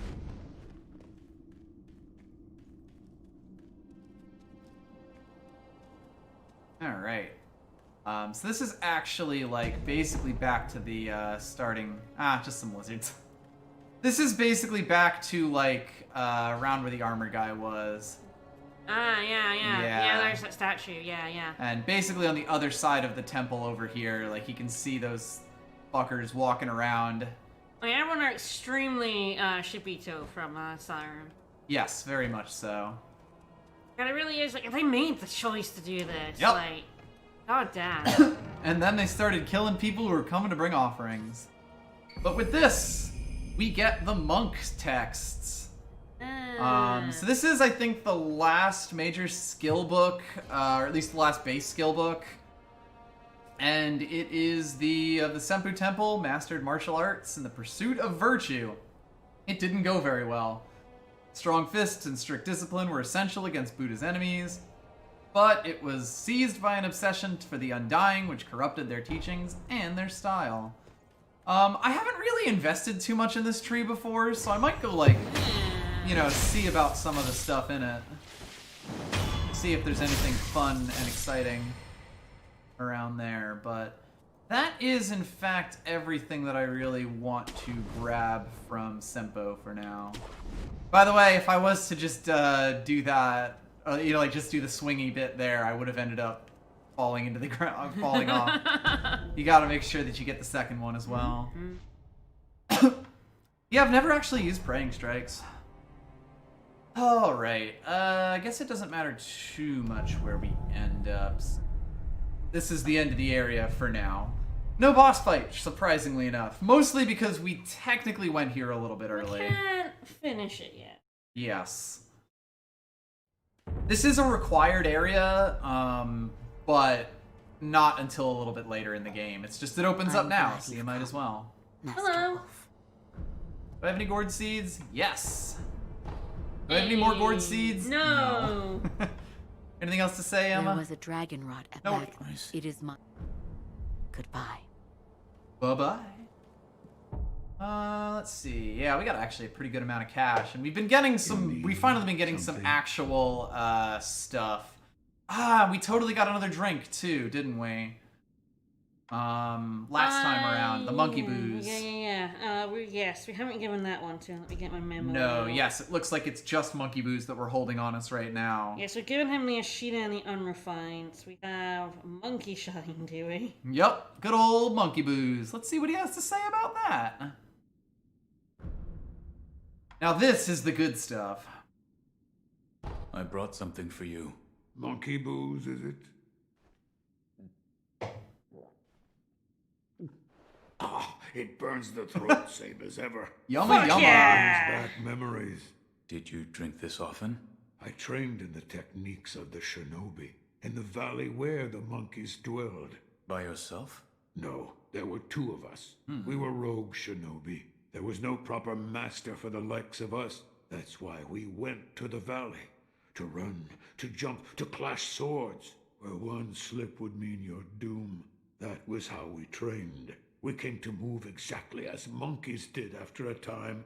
Alright. So this is actually, like, basically back to the, starting... just some lizards. This is basically back to, like, around where the armor guy was. Yeah. Yeah. Yeah, there's that statue. Yeah. And basically on the other side of the temple over here, like, you can see those fuckers walking around. Like, everyone are extremely, Shibito from, Siren. Yes, very much so. And it really is, like, they made the choice to do this. Yep. Like, god damn. And then they started killing people who were coming to bring offerings. But with this, we get the monk texts. So this is, I think, the last major skill book, or at least the last base skill book. And it is the Senpu Temple, Mastered Martial Arts in the Pursuit of Virtue. It didn't go very well. Strong fists and strict discipline were essential against Buddha's enemies, but it was seized by an obsession for the undying, which corrupted their teachings and their style. I haven't really invested too much in this tree before, so I might go, like, you know, see about some of the stuff in it. See if there's anything fun and exciting around there, but that is, in fact, everything that I really want to grab from Senpo for now. By the way, if I was to just do that, you know, like just do the swingy bit there, I would have ended up falling into the ground, falling off. You gotta make sure that you get the second one as well. Yeah, I've never actually used Praying Strikes. Alright, I guess it doesn't matter too much where we end up. This is the end of the area for now. No boss fight, surprisingly enough. Mostly because we technically went here a little bit early. I can't finish it yet. Yes. This is a required area, but not until a little bit later in the game. It's just it opens up now, so you might as well. Hello. Do I have any gourd seeds? Yes. Do I have any more gourd seeds? No. Anything else to say, Emma? There was a dragon rod at No. back. It is my... Goodbye. Bye-bye. Let's see. Yeah, we got actually a pretty good amount of cash, and we've been getting some. We finally been getting some actual stuff. Ah, we totally got another drink too, didn't we? Last time around, the monkey booze. Yeah. Yes, we haven't given that one to. Let me get my memo. No, out. yes, it looks like it's just monkey booze that we're holding on us right now. Yes, we're giving him the Ashita and the Unrefined. So we have monkey shine, do we? Yep, good old monkey booze. Let's see what he has to say about that. Now this is the good stuff. I brought something for you. Monkey booze, is it? Ah, it burns the throat, same as ever. Yummy, Fuck yummy. yeah! Brings back memories. Did you drink this often? I trained in the techniques of the shinobi, in the valley where the monkeys dwelled. By yourself? No, there were two of us. We were rogue shinobi. There was no proper master for the likes of us. That's why we went to the valley. To run, to jump, to clash swords. Where one slip would mean your doom. That was how we trained. We came to move exactly as monkeys did after a time.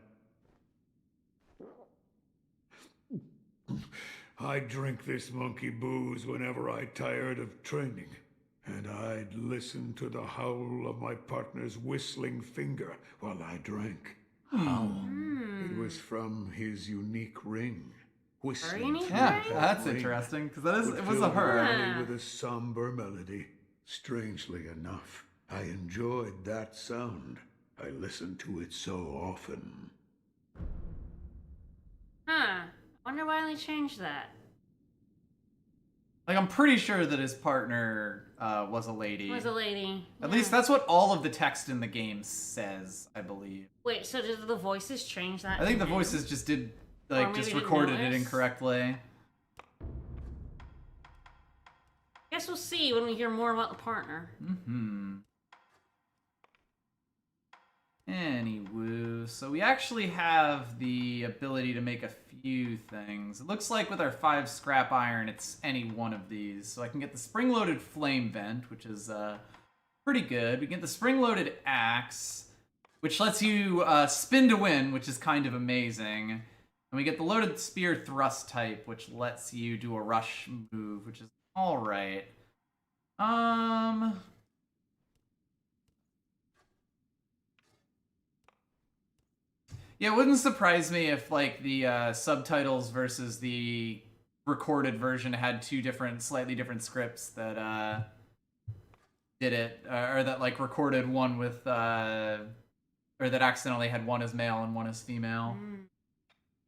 I'd drink this monkey booze whenever I tired of training. And I'd listen to the howl of my partner's whistling finger while I drank. It was from his unique ring. Whistling unique through Yeah, ring? that that's ring interesting, because that is, would it was fill a the her. valley with a somber melody. Strangely enough, I enjoyed that sound. I listened to it so often. Huh. Wonder why they changed that. Like, I'm pretty sure that his partner was a lady. Was a lady. At least that's what all of the text in the game says, I believe. Wait, so did the voices change that? I think the to him? voices just did, Or like, maybe just didn't recorded it notice? incorrectly. Guess we'll see when we hear more about the partner. Anywho, so we actually have the ability to make a few things. It looks like with our 5 scrap iron, it's any one of these. So I can get the spring-loaded flame vent, which is pretty good. We can get the spring-loaded axe, which lets you spin to win, which is kind of amazing. And we get the loaded spear thrust type, which lets you do a rush move, which is alright. Yeah, it wouldn't surprise me if, like, the subtitles versus the recorded version had two different, slightly different scripts that did it, or that, like, recorded one with, or that accidentally had one as male and one as female.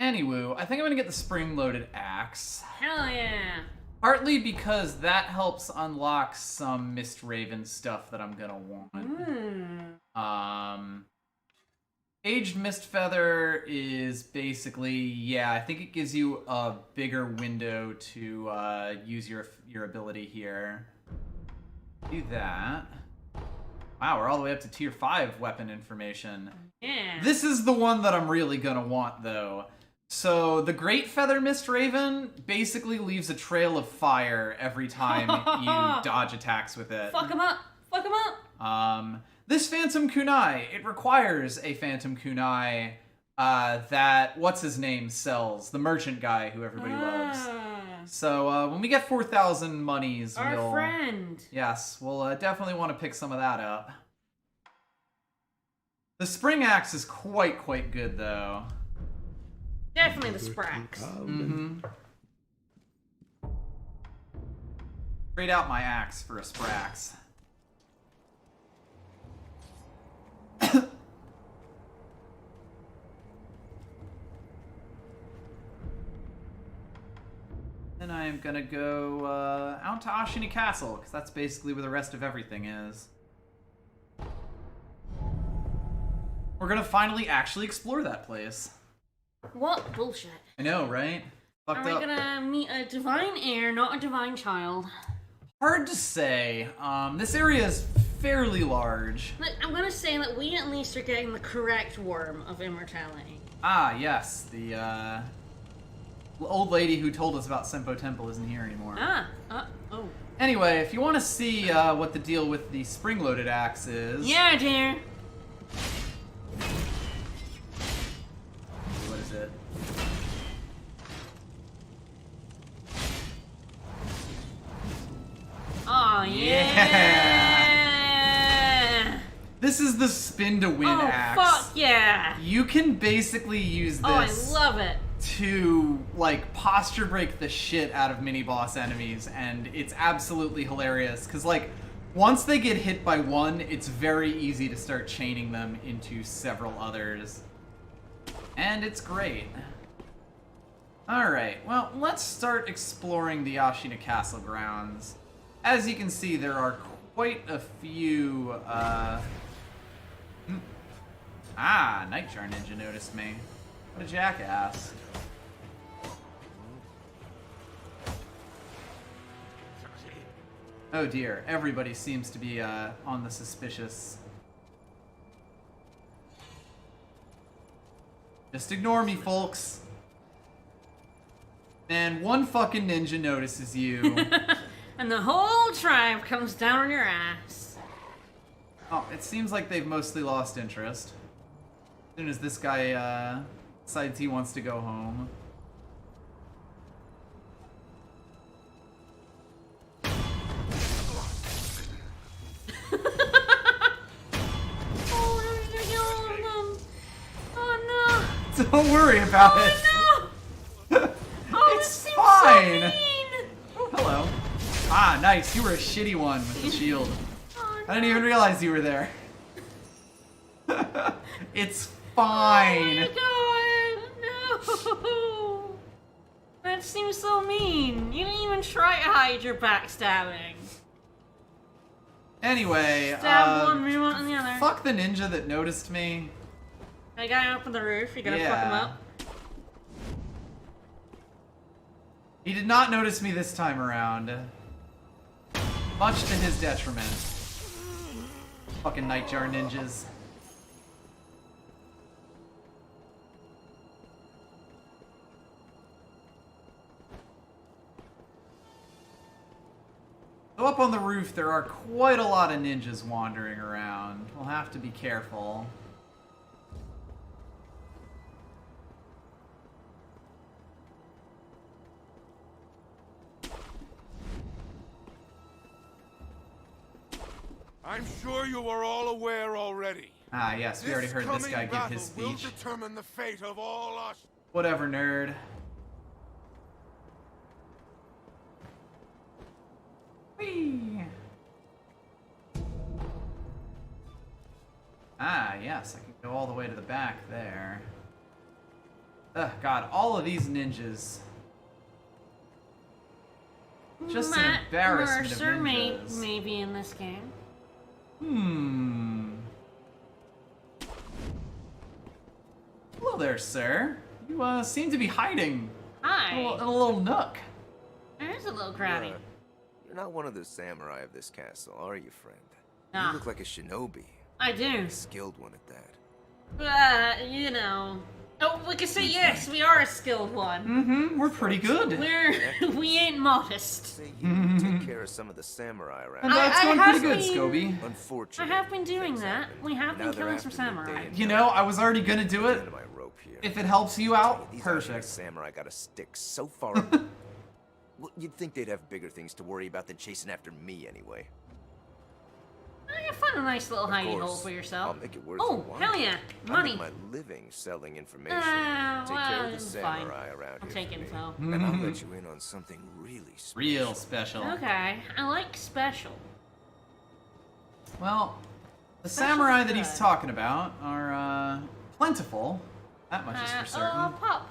Anywho, I think I'm gonna get the spring-loaded axe. Hell yeah! Partly because that helps unlock some Mist Raven stuff that I'm gonna want. Aged Mist Feather is basically, yeah, I think it gives you a bigger window to use your ability here. Do that. Wow, we're all the way up to tier 5 weapon information. Yeah. This is the one that I'm really gonna want, though. So, the Great Feather Mist Raven basically leaves a trail of fire every time you dodge attacks with it. Fuck him up! Fuck him up! This Phantom Kunai, it requires a Phantom Kunai that, what's-his-name, sells. The merchant guy who everybody loves. So, when we get 4,000 monies, Our we'll... friend! Yes, we'll definitely want to pick some of that up. The Spring Axe is quite good, though. Definitely the Sprax. Trade out my axe for a Sprax. Then I am gonna go out to Ashini Castle, because that's basically where the rest of everything is. We're gonna finally actually explore that place. What bullshit. I know, right? Are Fucked we up. gonna meet a divine heir, not a divine child? Hard to say. This area is fairly large. Look, I'm gonna say that we at least are getting the correct worm of immortality. Ah, yes. The, old lady who told us about Senpo Temple isn't here anymore. Oh. Anyway, if you want to see what the deal with the spring-loaded axe is... Yeah, dear. What is it? Oh, yeah. This is the spin-to-win axe. Fuck yeah. You can basically use this... Oh, I love it. to like posture break the shit out of mini boss enemies, and it's absolutely hilarious because like once they get hit by one, it's very easy to start chaining them into several others, and it's great. Alright, well, let's start exploring the Ashina Castle grounds. As you can see, there are quite a few Nightjar Ninja noticed me. What a jackass. Oh dear, everybody seems to be on the suspicious. Just ignore me, folks. Man, one fucking ninja notices you. And the whole tribe comes down on your ass. Oh, it seems like they've mostly lost interest. As soon as this guy decides he wants to go home. Don't worry about it. No! Oh, It's this fine. seems so mean. Oh, hello. Ah, nice. You were a shitty one with the shield. Oh, no. I didn't even realize you were there. It's Oh fine. my god, no! That seems so mean. You didn't even try to hide your backstabbing. Anyway, Stab one, move on to the other. fuck the ninja that noticed me. That guy up on the roof, you gotta fuck him up. He did not notice me this time around. Much to his detriment. Fucking Nightjar ninjas. So up on the roof, there are quite a lot of ninjas wandering around. We'll have to be careful. I'm sure you are all aware already. Ah, yes, we already heard this guy give his This coming speech. battle will determine the fate of all us. Whatever, nerd. Whee! Ah, yes, I can go all the way to the back there. Ugh, God, all of these ninjas. Just an embarrassment Mercer of ninjas. may be in this game. Hello there, sir. You seem to be hiding Hi. in a little nook. There's a little crowdy. You're not one of the samurai of this castle, are you, friend? Nah. You look like a shinobi. I do. A skilled one at that. You know. Oh, we can say yes, we are a skilled one. We're pretty good. We ain't modest. Say you take care of some of the samurai And around. that's I going have pretty good, been- Scoby. I Unfortunately, have been doing things that. happen. We have Now been they're killing some after the samurai. day and You know, I was already gonna do it. end of my rope here. If it helps you out, These perfect. samurai got a stick so far up. Well, you'd think they'd have bigger things to worry about than chasing after me anyway. You find a nice little Of hidey hole course, for yourself. I'll make it worth Oh, your while. hell yeah. I Money. make my living selling information. Take Well, care of the it's samurai fine. around I'll here take for me. info. And I'll let you in on something really special. Real special. Okay, I like special. Well, the Special samurai that good. he's talking about are plentiful. That much is for certain. Oh, pup.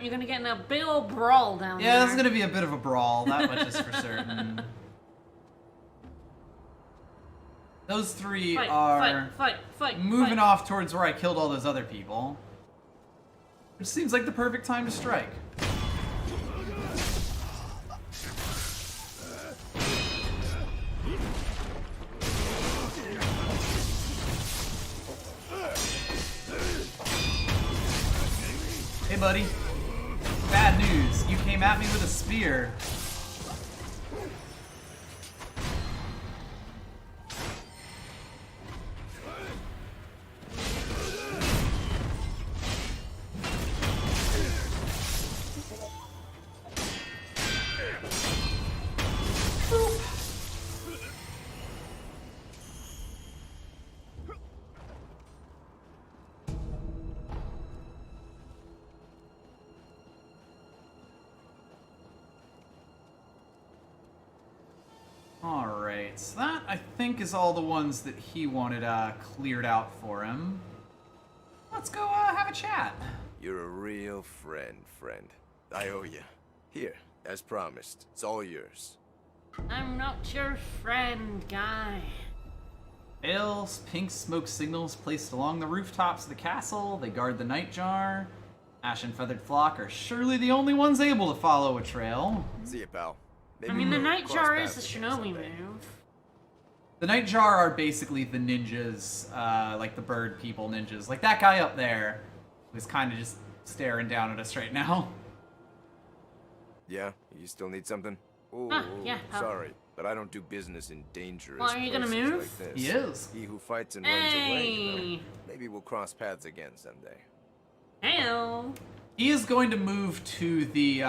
You're gonna get in a big old brawl down there. Yeah, this is gonna be a bit of a brawl. That much is for certain. Those three Fight, are fight, moving fight. off towards where I killed all those other people. Which seems like the perfect time to strike. Hey, buddy. Bad news. You came at me with a spear. Alright, so that, I think, is all the ones that he wanted cleared out for him. Let's go have a chat. You're a real friend. I owe you. Here, as promised. It's all yours. I'm not your friend, guy. Pale, pink smoke signals placed along the rooftops of the castle. They guard the nightjar. Ash and Feathered Flock are surely the only ones able to follow a trail. See ya, pal. I mean, the nightjar is the shinobi move. The nightjar are basically the ninjas, like the bird people ninjas. Like that guy up there who's kind of just staring down at us right now. Yeah? You still need something? Oh, yeah. sorry, but I don't do business in dangerous Well, are you gonna places move? like this. He is. He who fights and runs away, you know? Hey! Maybe we'll cross paths again someday. Heyo! He is going to move to the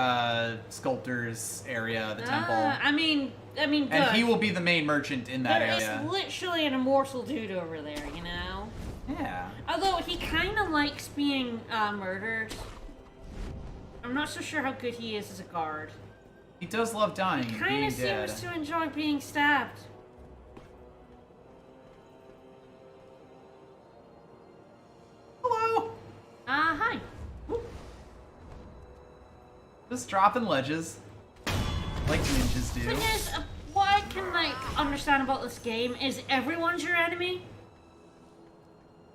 sculptor's area, the temple. I mean, good. And he will be the main merchant in that There area. is literally an immortal dude over there, you know? Yeah. Although he kind of likes being murdered. I'm not so sure how good he is as a guard. He does love dying He and kind being of dead. seems to enjoy being stabbed. Hello! Hi. Just dropping ledges. Like ninjas do. Thing is, what I can, understand about this game is everyone's your enemy.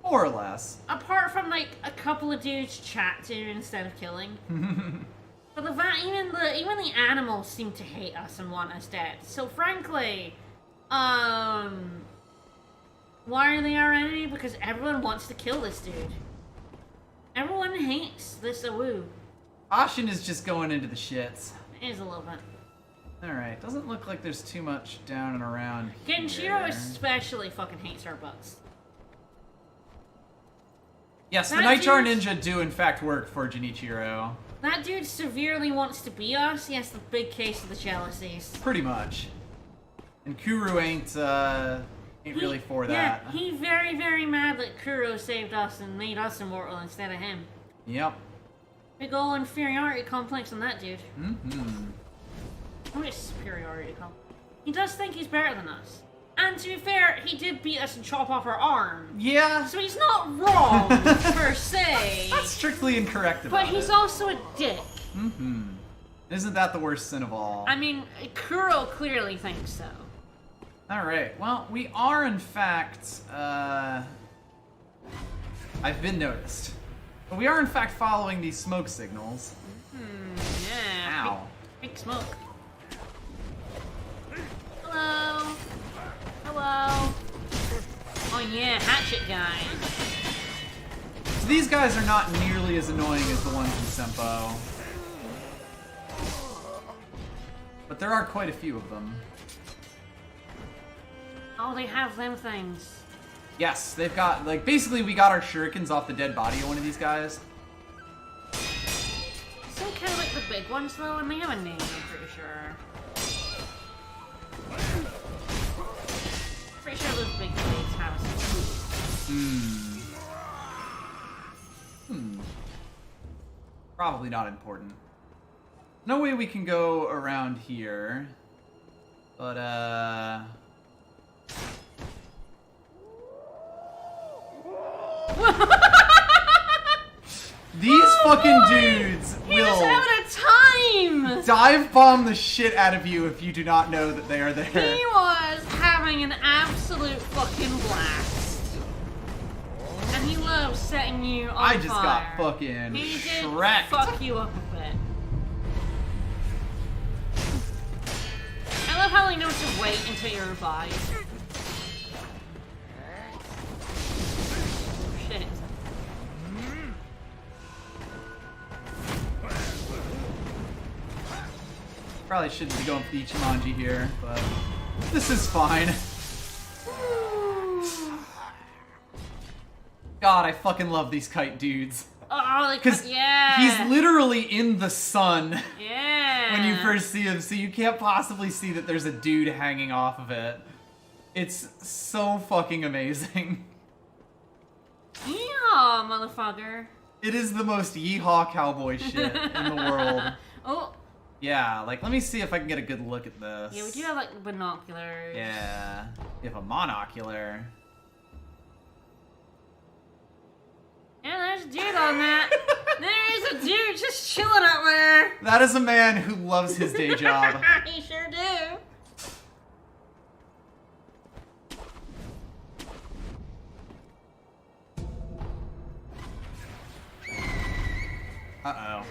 More or less. Apart from, a couple of dudes chat to instead of killing. But even the animals seem to hate us and want us dead. So frankly, why are they our enemy? Because everyone wants to kill this dude. Everyone hates this Awu. Ashin is just going into the shits. It is a little bit. Alright, doesn't look like there's too much down and around Genshiro here. especially fucking hates our butts. Yes, the That Nightjar dude's- Ninja do in fact work for Junichiro. That dude severely wants to be us. He has the big case of the jealousies. Pretty much. And Kuru ain't really for that. Yeah, he very, very mad that Kuro saved us and made us immortal instead of him. Yep. Big ol' inferiority complex on that dude. Mm-hmm. What is superiority complex? He does think he's better than us. And to be fair, he did beat us and chop off our arm. Yeah. So he's not wrong, per se. That's strictly incorrect about But he's it. also a dick. Mm-hmm. Isn't that the worst sin of all? I mean, Kuro clearly thinks so. Alright, well, we are in fact, I've been noticed. But we are in fact following these smoke signals. Yeah. Ow. Big smoke. Hello. Hello. Oh yeah, hatchet guy. So these guys are not nearly as annoying as the ones in Senpo. But there are quite a few of them. Oh, they have them things. Yes, they've got, basically we got our shurikens off the dead body of one of these guys. Some kind of like the big ones though, and they have a name, I'm pretty sure. Pretty sure those big blades have something. Probably not important. No way we can go around here. But, These fucking dudes He will... was having a time! dive bomb the shit out of you if you do not know that they are there. He was having an absolute fucking blast. And he loves setting you on I just fire. got fucking He did shreked. fuck you up a bit. I love how he knows to wait until you're revived. Shit. Probably shouldn't be going for the Ichimonji here, but this is fine. God, I fucking love these kite dudes. Oh, Because yeah. he's literally in the sun Yeah. when you first see him, so you can't possibly see that there's a dude hanging off of it. It's so fucking amazing. Yeah, motherfucker. It is the most yeehaw cowboy shit in the world. Oh. Yeah, like, let me see if I can get a good look at this. Yeah, we do have like binoculars. Yeah, you have a monocular. Yeah, there's a dude on that. There is a dude just chilling up there. That is a man who loves his day job. He sure do. Uh-oh.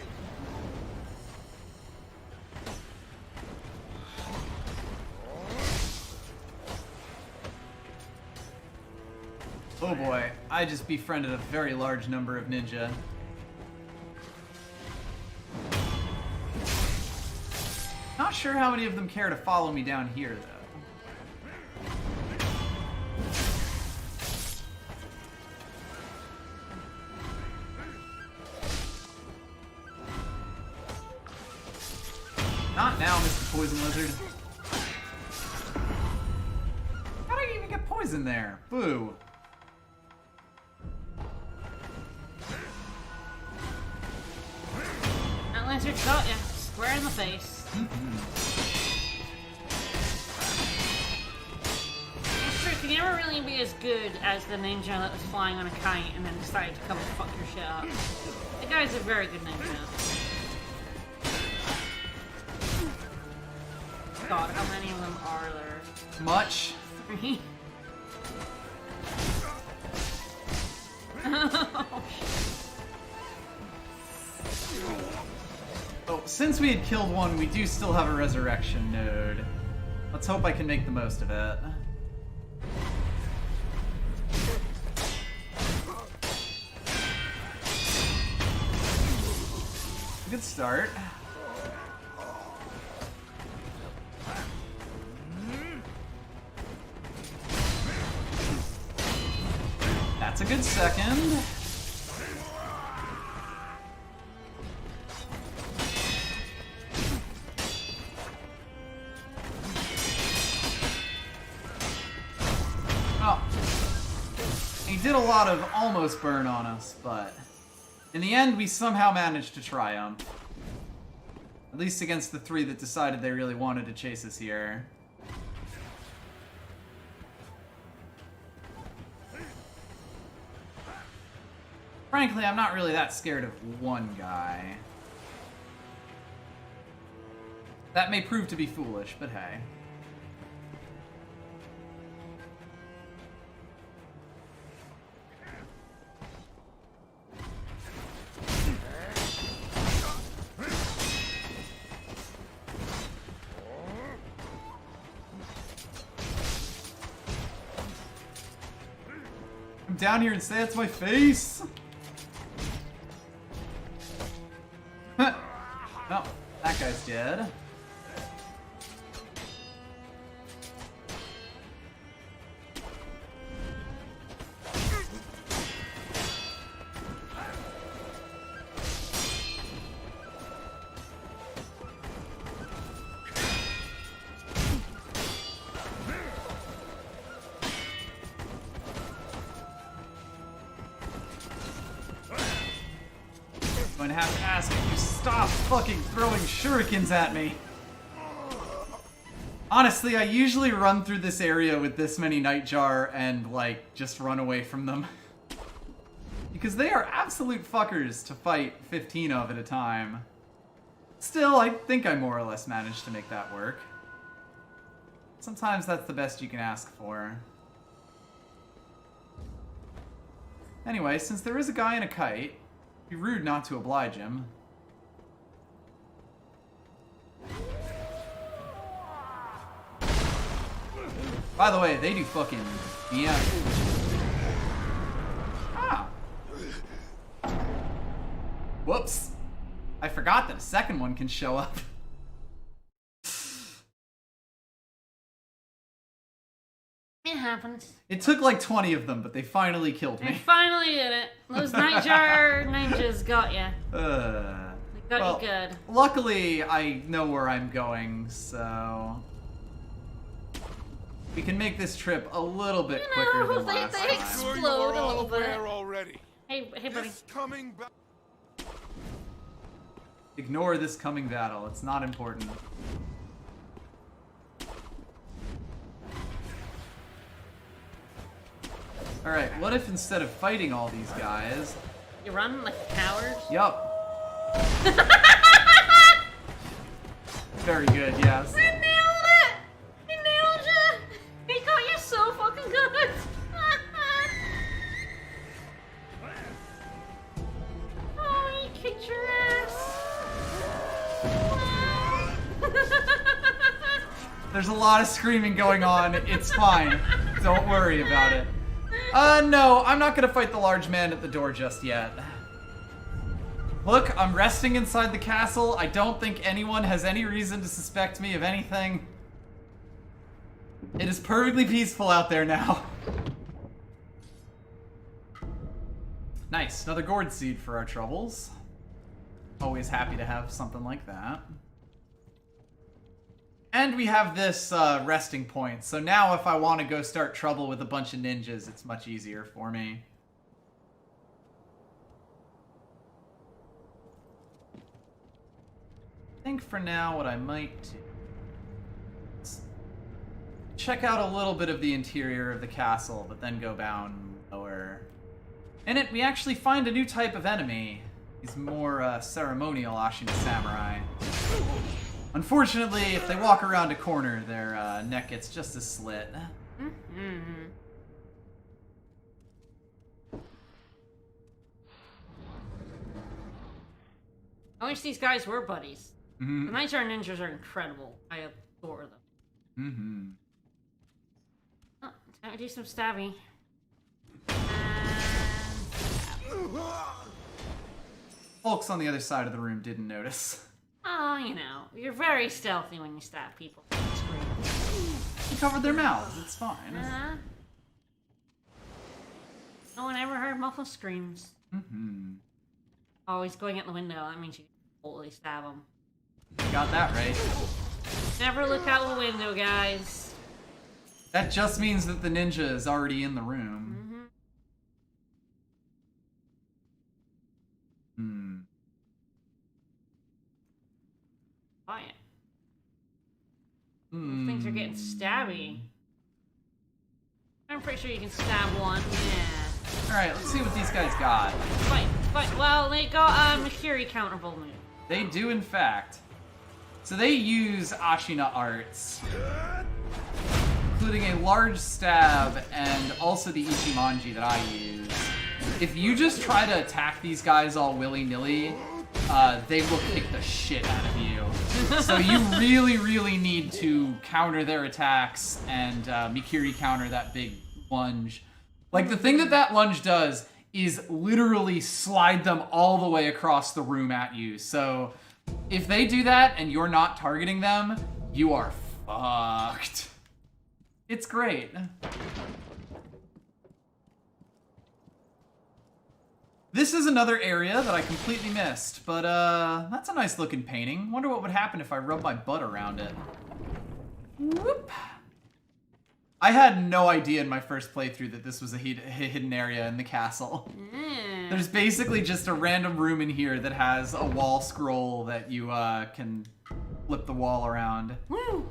Oh boy, I just befriended a very large number of ninja. Not sure how many of them care to follow me down here, though. Not now, Mr. Poison Lizard. How did I even get poison there? Boo. That lizard shot you square in the face. It's true, you can never really be as good as the ninja that was flying on a kite and then decided to come and fuck your shit up. The guy's a very good ninja. God, how many of them are there? Much. 3? Oh, Oh, since we had killed one, we do still have a resurrection node. Let's hope I can make the most of it. Good start. That's a good second. Oh. He did a lot of almost burn on us, but in the end, we somehow managed to triumph. At least against the 3 that decided they really wanted to chase us here. Frankly, I'm not really that scared of one guy. That may prove to be foolish, but hey. Come down here and say that's my face! Oh, that guy's dead. I'm going to have to ask if you stop fucking throwing shurikens at me. Honestly, I usually run through this area with this many Nightjar and, like, just run away from them. Because they are absolute fuckers to fight 15 of at a time. Still, I think I more or less managed to make that work. Sometimes that's the best you can ask for. Anyway, since there is a guy in a kite, it'd be rude not to oblige him. By the way, they do fucking damage. Ah. Whoops. I forgot that a second one can show up. It happens. It took like 20 of them, but they finally killed They me. finally did it. Those nightjar ninjas got you. They got Well, you good. luckily, I know where I'm going, so we can make this trip a little bit quicker than they last time. Sure you Explode were a all little bit. aware already. Hey, buddy. This coming back. Ignore this coming battle. It's not important. Alright, what if instead of fighting all these guys... You run like a coward? Yup. Very good, yes. I nailed it! He nailed you! He got you so fucking good! Oh, he kicked your ass! There's a lot of screaming going on. It's fine. Don't worry about it. No, I'm not gonna fight the large man at the door just yet. Look, I'm resting inside the castle. I don't think anyone has any reason to suspect me of anything. It is perfectly peaceful out there now. Nice, another gourd seed for our troubles. Always happy to have something like that. And we have this resting point, so now if I want to go start trouble with a bunch of ninjas, it's much easier for me. I think for now what I might do is check out a little bit of the interior of the castle, but then go down lower. In it, we actually find a new type of enemy. These more ceremonial Ashina samurai. Unfortunately, if they walk around a corner, their neck gets just as slit. I wish these guys were buddies. The Nightjar Ninjas are incredible. I adore them. Oh, time to do some stabby. Folks on the other side of the room didn't notice. Oh, you know, you're very stealthy when you stab people. He covered their mouths, it's fine. No one ever heard muffled screams. Always going out the window, that means you totally stab them. Got that right. Never look out the window, guys. That just means that the ninja is already in the room. Oh, yeah. Things are getting stabby. I'm pretty sure you can stab one. Yeah. Alright, let's see what these guys got. Fight. Well, they got a Makiri counterable move. They do, in fact. So they use Ashina arts, including a large stab and also the Ichimonji that I use. If you just try to attack these guys all willy-nilly, they will kick the shit out of you. So you really, really need to counter their attacks and Mikiri counter that big lunge. Like, the thing that lunge does is literally slide them all the way across the room at you. So if they do that and you're not targeting them, you are fucked. It's great. This is another area that I completely missed, but that's a nice looking painting. Wonder what would happen if I rubbed my butt around it. Whoop. I had no idea in my first playthrough that this was a hidden area in the castle. There's basically just a random room in here that has a wall scroll that you can flip the wall around. Woo!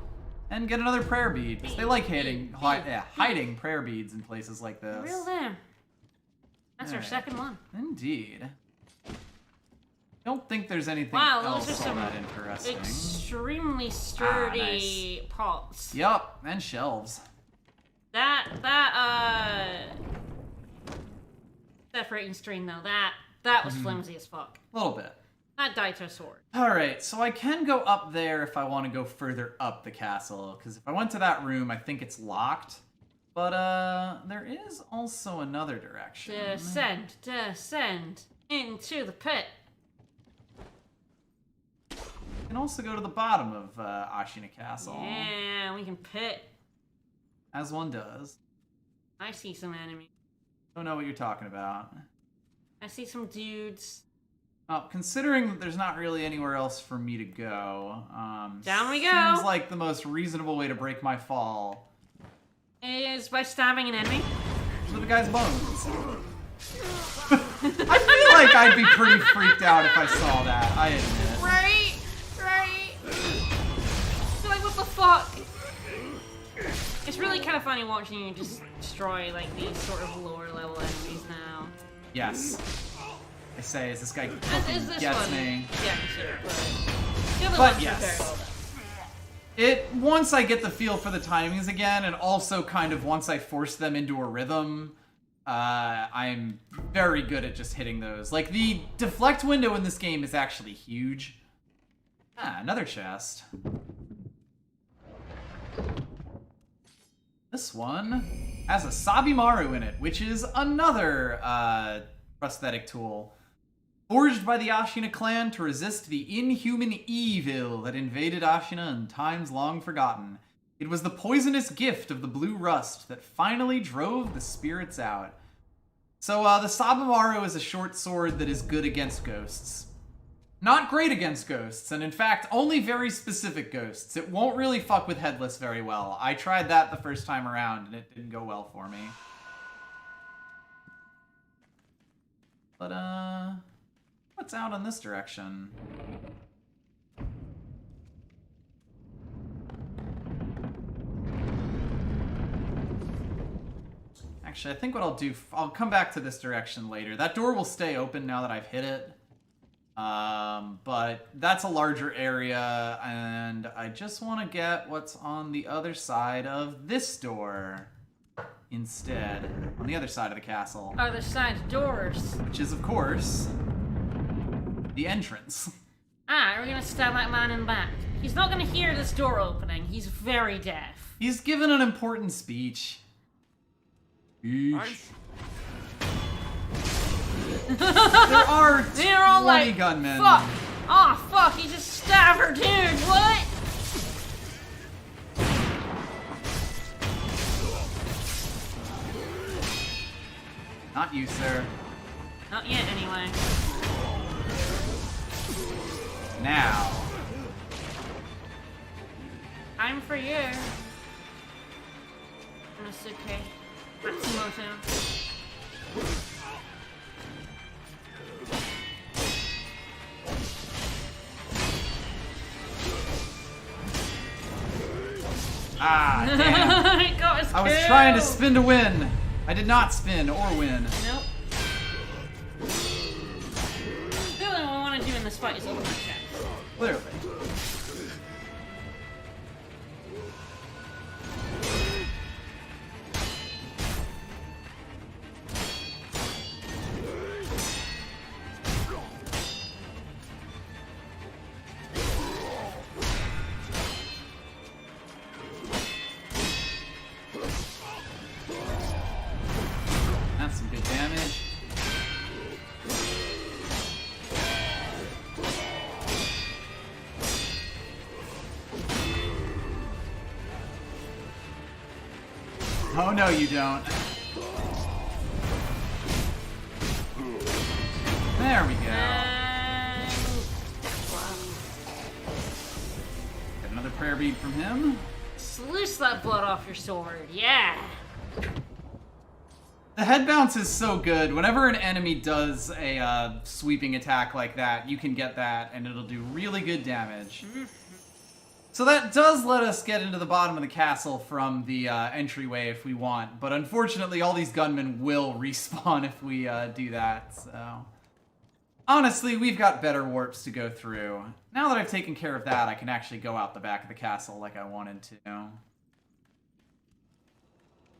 And get another prayer bead. They like hiding prayer beads in places like this. Real them. That's our second one. Indeed. Don't think there's anything Wow, else those are all some that interesting. extremely sturdy pots. Yup, and shelves. That separating string though, that was flimsy as fuck. A little bit. That died to a sword. Alright, so I can go up there if I want to go further up the castle, because if I went to that room, I think it's locked. But, there is also another direction. Descend into the pit. You can also go to the bottom of, Ashina Castle. Yeah, we can pit. As one does. I see some enemies. Don't know what you're talking about. I see some dudes. Considering that there's not really anywhere else for me to go, Down we go. Seems like the most reasonable way to break my fall Is by stabbing an enemy. with the guy's bones. I feel like I'd be pretty freaked out if I saw that, I admit. Right. So like, what the fuck? It's really kind of funny watching you just destroy like these sort of lower level enemies now. Yes. I say, is this guy Is fucking this gets one? me. Yeah, sure. The other But ones yes. are very well done. Once I get the feel for the timings again, and also kind of once I force them into a rhythm, I'm very good at just hitting those. Like, the deflect window in this game is actually huge. Another chest. This one has a Sabimaru in it, which is another prosthetic tool. Forged by the Ashina clan to resist the inhuman evil that invaded Ashina in times long forgotten. It was the poisonous gift of the blue rust that finally drove the spirits out. So, the Sabimaru is a short sword that is good against ghosts. Not great against ghosts, and in fact, only very specific ghosts. It won't really fuck with Headless very well. I tried that the first time around, and it didn't go well for me. But, what's out in this direction? Actually, I think what I'll do, I'll come back to this direction later. That door will stay open now that I've hit it. But that's a larger area, and I just want to get what's on the other side of this door instead. On the other side of the castle. Other side doors. Which is, of course, the entrance. We're gonna stab that man in the back. He's not gonna hear this door opening. He's very deaf. He's given an important speech. Speech. There are 20 gunmen. Fuck! Oh, fuck, he just stabbed her, dude! What? Not you, sir. Not yet, anyway. Now. Time for you. Inosuke Matsumoto. Ah, damn. He got his I was kill. trying to spin to win. I did not spin or win. Nope. Really, what I want to do in this fight is open my chest. Clearly. That's some good damage. Oh no, you don't. There we go. Got another prayer bead from him. Sluice that blood off your sword, yeah. The head bounce is so good. Whenever an enemy does a sweeping attack like that, you can get that, and it'll do really good damage. So that does let us get into the bottom of the castle from the entryway if we want, but unfortunately all these gunmen will respawn if we do that, so... Honestly, we've got better warps to go through. Now that I've taken care of that, I can actually go out the back of the castle like I wanted to.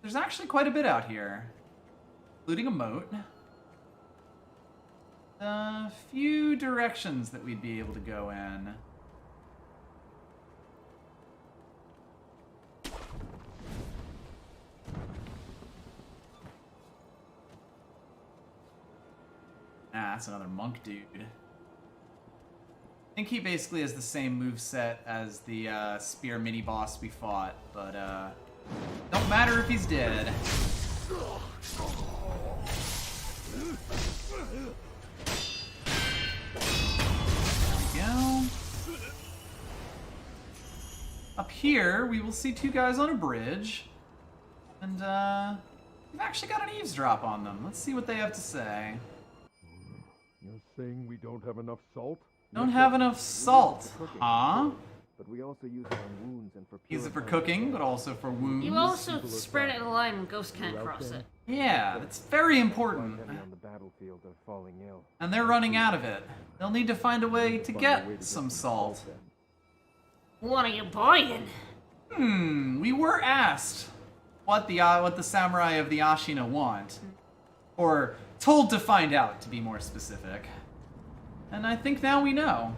There's actually quite a bit out here, including a moat. A few directions that we'd be able to go in. Ah, that's another monk dude. I think he basically has the same moveset as the spear mini-boss we fought, but don't matter if he's dead. Go. Up here, we will see two guys on a bridge, and we've actually got an eavesdrop on them. Let's see what they have to say. You're saying we don't have enough salt? Don't have enough salt, huh? But we also use it on wounds and for Use it for cooking, but also for wounds. You also spread it in a line and ghosts can't cross it. Yeah, that's very important. on the battlefield are falling ill. And they're running out of it. They'll need to find a way to get some salt. What are you buying? We were asked what the samurai of the Ashina want. Or told to find out, to be more specific. And I think now we know.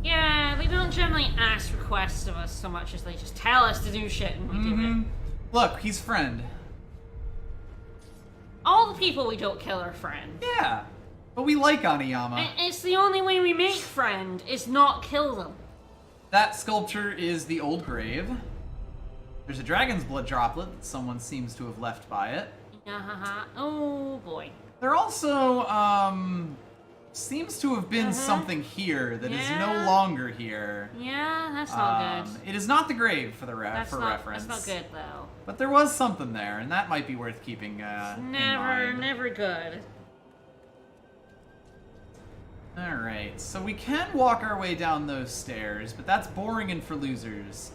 Yeah, they don't generally ask requests of us so much as they just tell us to do shit and we do it. Look, he's friend. All the people we don't kill are friend. Yeah, but we like Aniyama. It's the only way we make friend, is not kill them. That sculpture is the old grave. There's a dragon's blood droplet that someone seems to have left by it. Oh boy. There also, seems to have been something here that is no longer here. Yeah, that's not good. It is not the grave for reference. That's not good though. But there was something there, and that might be worth keeping in mind. Never good. Alright, so we can walk our way down those stairs, but that's boring and for losers.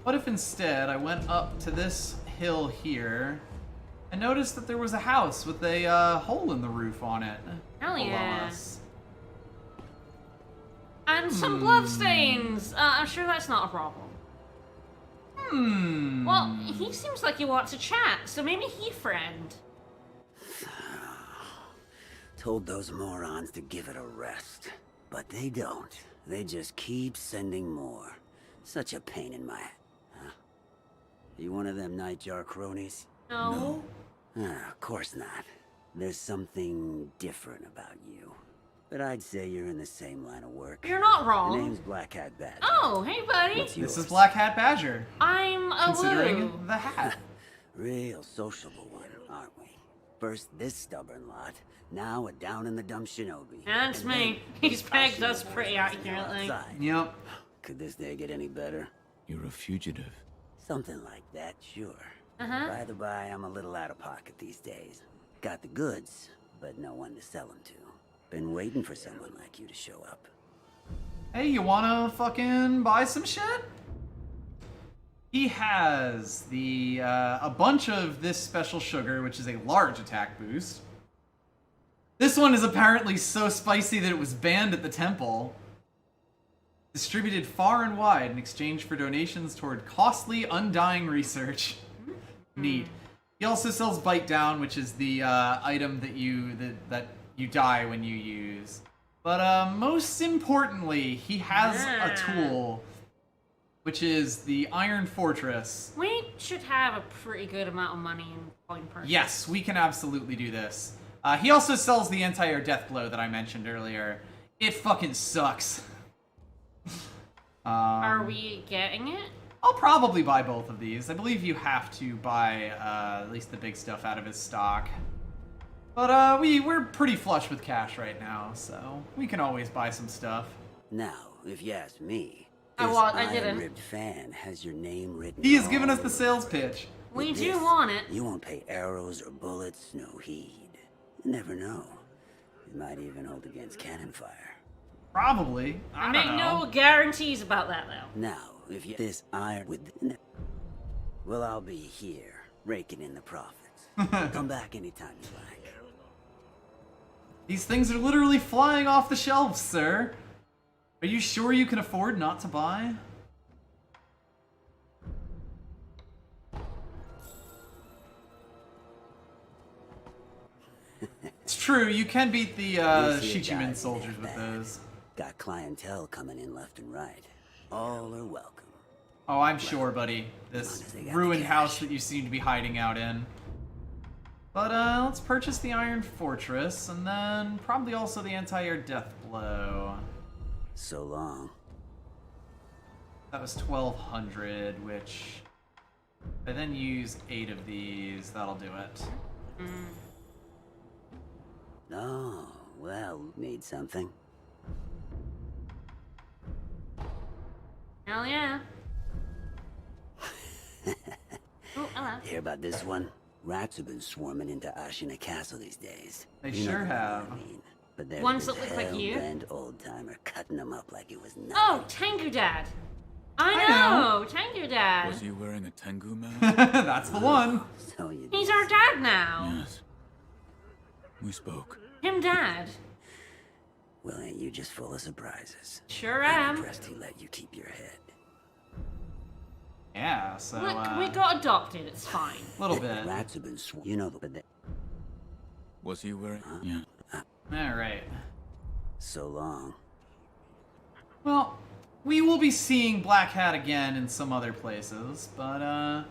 What if instead I went up to this hill here and noticed that there was a house with a hole in the roof on it? Hell below yeah. us? And some bloodstains. I'm sure that's not a problem. Well, he seems like he wants to chat, so maybe he friend. Told those morons to give it a rest. But they don't. They just keep sending more. Such a pain in my... Huh? You one of them Nightjar cronies? No. Of course not. There's something different about you. But I'd say you're in the same line of work. You're not Your wrong. name's Black Hat Badger. Oh, hey buddy. What's yours? This is Black Hat Badger, I'm a considering Lou. the hat. Real sociable one, aren't we? First this stubborn lot, now a down-in-the-dump shinobi. That's me. He's pegged us pretty accurately. Outside. Yep. Could this day get any better? You're a fugitive. Something like that, sure. Uh-huh. By the by, I'm a little out of pocket these days. Got the goods, but no one to sell them to. Been waiting for someone like you to show up. Hey, you wanna fucking buy some shit? He has a bunch of this special sugar, which is a large attack boost. This one is apparently so spicy that it was banned at the temple. Distributed far and wide in exchange for donations toward costly, undying research. Neat. He also sells Bite Down, which is the item that you die when you use. But most importantly, he has a tool, which is the Iron Fortress. We should have a pretty good amount of money in coin purse. Yes, we can absolutely do this. He also sells the anti-air death blow that I mentioned earlier. It fucking sucks. Are we getting it? I'll probably buy both of these. I believe you have to buy at least the big stuff out of his stock. But we're pretty flush with cash right now, so we can always buy some stuff. Now, if you ask me, I this didn't. iron-ribbed fan has your name written He has all given us the over sales it. pitch. We With do this, want it. You won't pay arrows or bullets, no heed. You never know. It might even hold against cannon fire. Probably. I make don't know. no guarantees about that though. Now, if you this iron with... Well, I'll be here, raking in the profits. Come back anytime you like. These things are literally flying off the shelves, sir. Are you sure you can afford not to buy? It's true, you can beat the Shichiman soldiers with those. Got clientele coming in left and right. All are welcome. Oh, I'm sure, buddy. This ruined house that you seem to be hiding out in. But, let's purchase the Iron Fortress, and then probably also the Anti-Air Death Blow. So long. That was 1,200, which... if I then use 8 of these, that'll do it. Oh, well, need something. Hell yeah. Oh, hello. Hear about this one? Rats have been swarming into Ashina Castle these days. They You know sure what I have. mean. But there's Ones this that look like you? hell-bent old-timer cutting them up like it was nothing. Oh, Tengu Dad. I I know, Tengu Dad. Was he wearing a Tengu mask? That's the one. So you He's our dad now. Yes. We spoke. Him Dad. Well, ain't you just full of surprises? Sure I'm am. impressed he let you keep your head. Yeah, so, Look, we got adopted, it's fine. a little bit. Rats have been you know, but they... Was he wearing? Yeah. Alright. So long. Well, we will be seeing Black Hat again in some other places, but,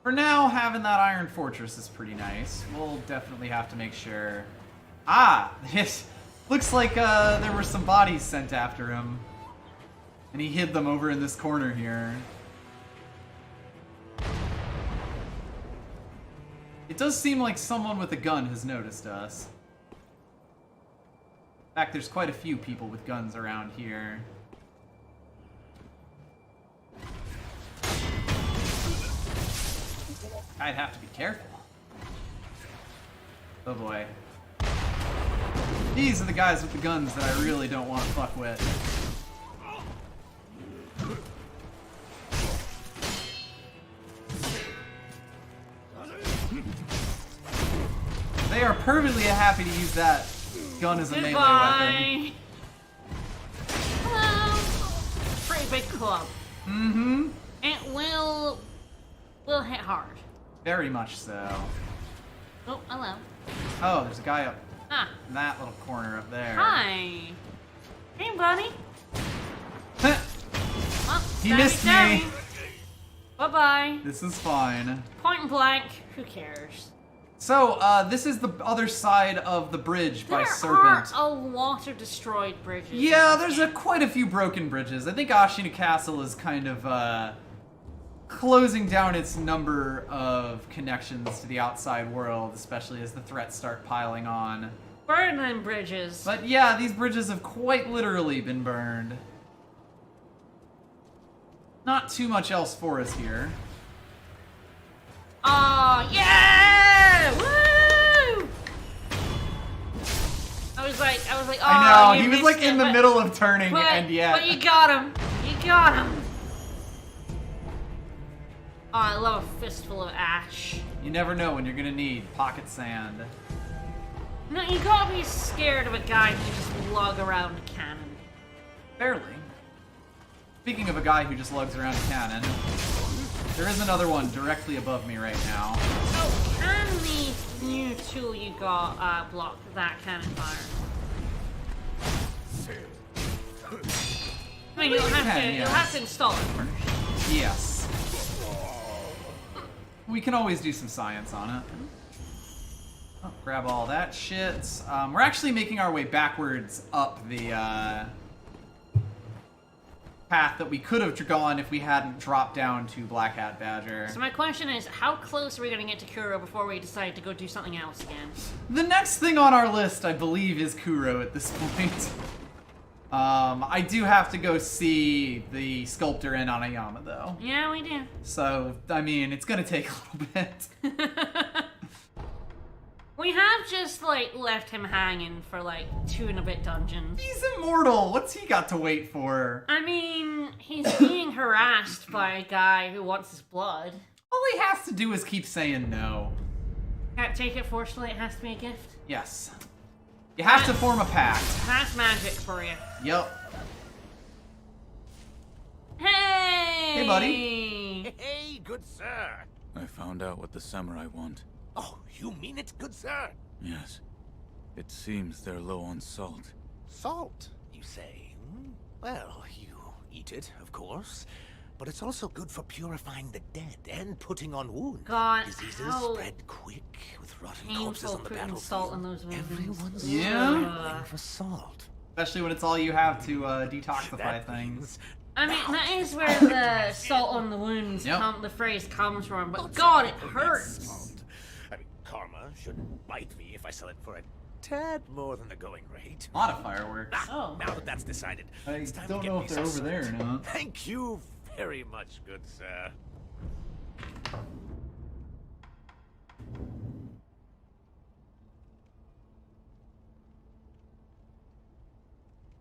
for now, having that Iron Fortress is pretty nice. We'll definitely have to make sure... Ah! It looks like, there were some bodies sent after him. And he hid them over in this corner here. It does seem like someone with a gun has noticed us. In fact, there's quite a few people with guns around here. I'd have to be careful. Oh boy. These are the guys with the guns that I really don't want to fuck with. They are perfectly happy to use that gun as a melee weapon. Goodbye. Hello. Pretty big club. Mm-hmm. It will hit hard. Very much so. Oh, hello. Oh, there's a guy up Ah, in that little corner up there. hi. Hey, buddy. Heh, Oh, He missed me. Bye-bye. This is fine. Point blank. Who cares? So, this is the other side of the bridge by There Serpent. are a lot of destroyed bridges. Yeah, there's quite a few broken bridges. I think Ashina Castle is kind of closing down its number of connections to the outside world, especially as the threats start piling on. Burn them bridges. But yeah, these bridges have quite literally been burned. Not too much else for us here. Oh, yeah! Woo! I was like, oh, I know, you he was missed like it, in the but- middle of turning, but, and yet... But you got him. You got him. Oh, I love a fistful of ash. You never know when you're gonna need pocket sand. No, you gotta be scared of a guy who just lug around a cannon. Barely. Speaking of a guy who just lugs around a cannon, there is another one directly above me right now. Oh, can the new tool you got block that cannon fire? I mean, you'll have to install it first. Yes. We can always do some science on it. Oh, grab all that shit. We're actually making our way backwards up the path that we could have gone if we hadn't dropped down to Black Hat Badger. So my question is, how close are we gonna get to Kuro before we decide to go do something else again? The next thing on our list, I believe, is Kuro at this point. I do have to go see the sculptor in Anayama, though. Yeah, we do. So, I mean, it's gonna take a little bit. We have just, like, left him hanging for, like, 2 and a bit dungeons. He's immortal! What's he got to wait for? I mean, he's being harassed by a guy who wants his blood. All he has to do is keep saying no. Can't take it forcefully, it has to be a gift. Yes. You have to form a pact. That's magic for you. Yep. Hey! Hey, buddy. Hey, good sir. I found out what the samurai want. Oh, you mean it, good sir? Yes. It seems they're low on salt. Salt, you say? Hmm? Well, you eat it, of course. But it's also good for purifying the dead and putting on wounds. God, Diseases how spread quick with rotten corpses painful on the putting salt in battlefield. those wounds. Everyone's Yeah. screaming for salt. Especially when it's all you have to detoxify That things. means I mean, that is where the salt on the wounds Yep. the phrase comes from, but God, it hurts. salt. I mean, karma shouldn't bite me if I sell it for a tad more than the going rate. A lot of fireworks. Oh. Now that that's decided, I it's time to don't get know me if they're some over there or salt. not. Thank you very much, good sir.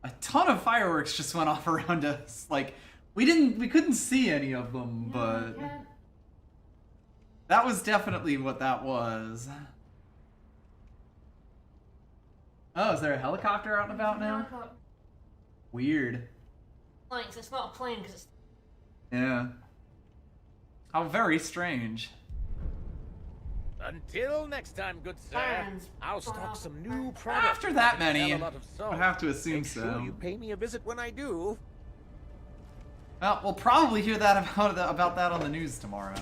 A ton of fireworks just went off around us. Like, we couldn't see any of them, but that was definitely what that was. Oh, is there a helicopter out and about now? Weird. Like, it's not a plane because it's. Yeah. How very strange. Until next time, good sir. Irons. I'll stock some new products. After that many, Sell a lot of salt. I'd have to assume Make so. sure you pay me a visit when I do. Well, we'll probably hear that about that on the news tomorrow.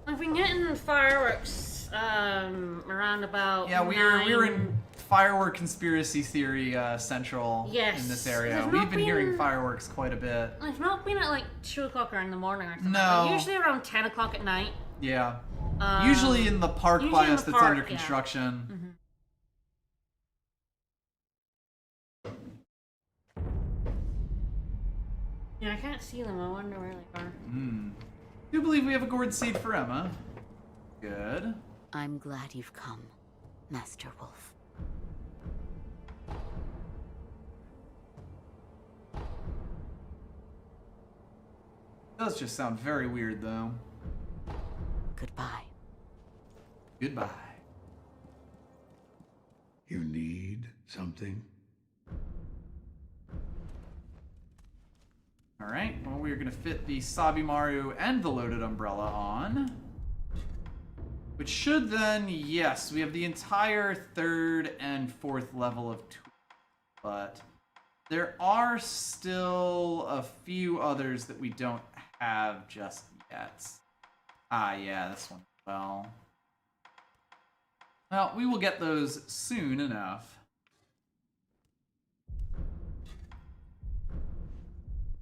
I've been getting fireworks around about. Yeah, we're in firework conspiracy theory central Yes. in this area. There's We've not been hearing been- fireworks quite a bit. I've not been at like 2 o'clock or in the morning or something. No. Like, usually around 10 o'clock at night. Yeah. Usually in the park usually by in us the that's under park, yeah. construction. Yeah, I can't see them. I wonder where they are. Do believe we have a gourd seed for Emma. Good. I'm glad you've come, Master Wolf. Does just sound very weird though. Goodbye. Goodbye. You need something? Alright, well we're gonna fit the Sabimaru and the Loaded Umbrella on. Which should then, yes, we have the entire 3rd and 4th level of tools. But there are still a few others that we don't have just yet. Ah, yeah, this one as well. Well, we will get those soon enough.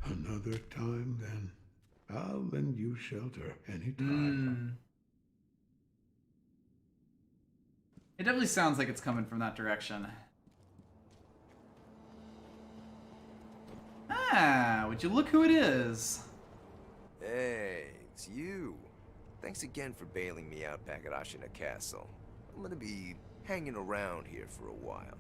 Another time, then. I'll lend you shelter anytime. It definitely sounds like it's coming from that direction. Ah, would you look who it is? Hey, it's you. Thanks again for bailing me out back at Ashina Castle. I'm gonna be hanging around here for a while.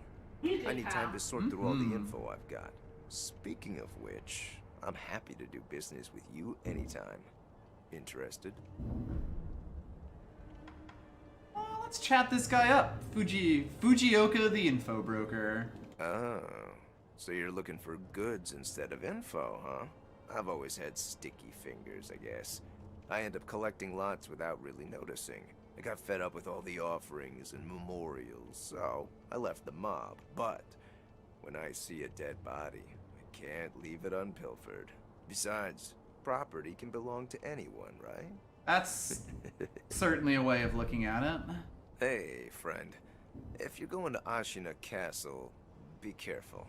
I need time to sort through all the info I've got. Speaking of which, I'm happy to do business with you anytime. Interested? Well, let's chat this guy up. Fujioka the info broker. Oh, so you're looking for goods instead of info, huh? I've always had sticky fingers, I guess. I end up collecting lots without really noticing. I got fed up with all the offerings and memorials, so I left the mob. But when I see a dead body, I can't leave it unpilfered. Besides, property can belong to anyone, right? That's certainly a way of looking at it. Hey, friend. If you're going to Ashina Castle, be careful.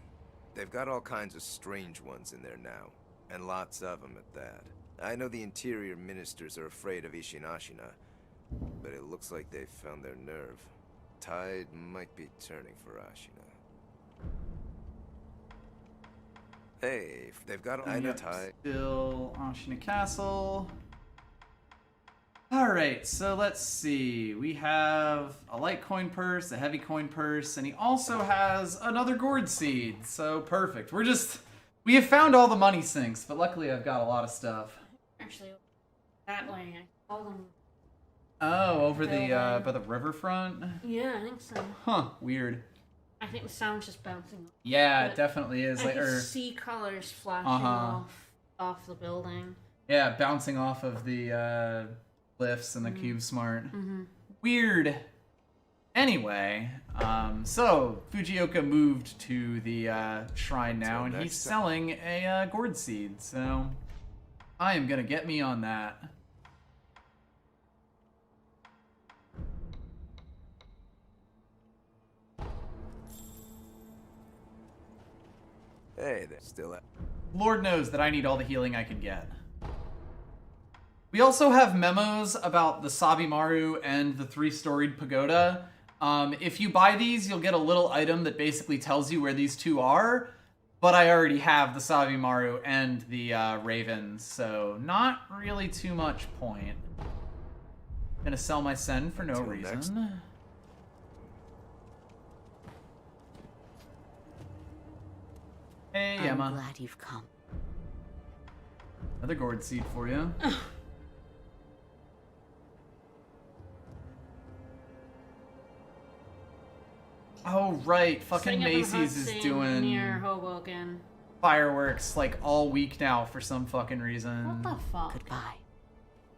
They've got all kinds of strange ones in there now, and lots of them at that. I know the interior ministers are afraid of Ishin-Ashina, but it looks like they've found their nerve. Tide might be turning for Ashina. Hey, if they've got I know Yep, Tide. still Ashina Castle. Alright, so let's see. We have a light coin purse, a heavy coin purse, and he also has another gourd seed. So perfect. We have found all the money sinks, but luckily I've got a lot of stuff. Actually, that way. I told them. Oh, over the by the riverfront? Yeah, I think so. Huh, weird. I think the sound's just bouncing off. Yeah, it definitely is. I can see colors flashing off the building. Yeah, bouncing off of the lifts and the Cube Smart. Weird. Anyway, so Fujioka moved to the shrine now, and he's selling a gourd seed. So I am gonna get me on that. Hey, they're still at. Lord knows that I need all the healing I can get. We also have memos about the Sabimaru and the 3-storied pagoda. If you buy these, you'll get a little item that basically tells you where these two are, but I already have the Sabimaru and the ravens, so not really too much point. Gonna sell my Sen for no reason. Next. Hey, I'm Emma. glad you've come. Another gourd seed for you. Oh, right. Fucking Setting up in Macy's is Hudson doing near Hoboken. fireworks like all week now for some fucking reason. What the fuck? Goodbye.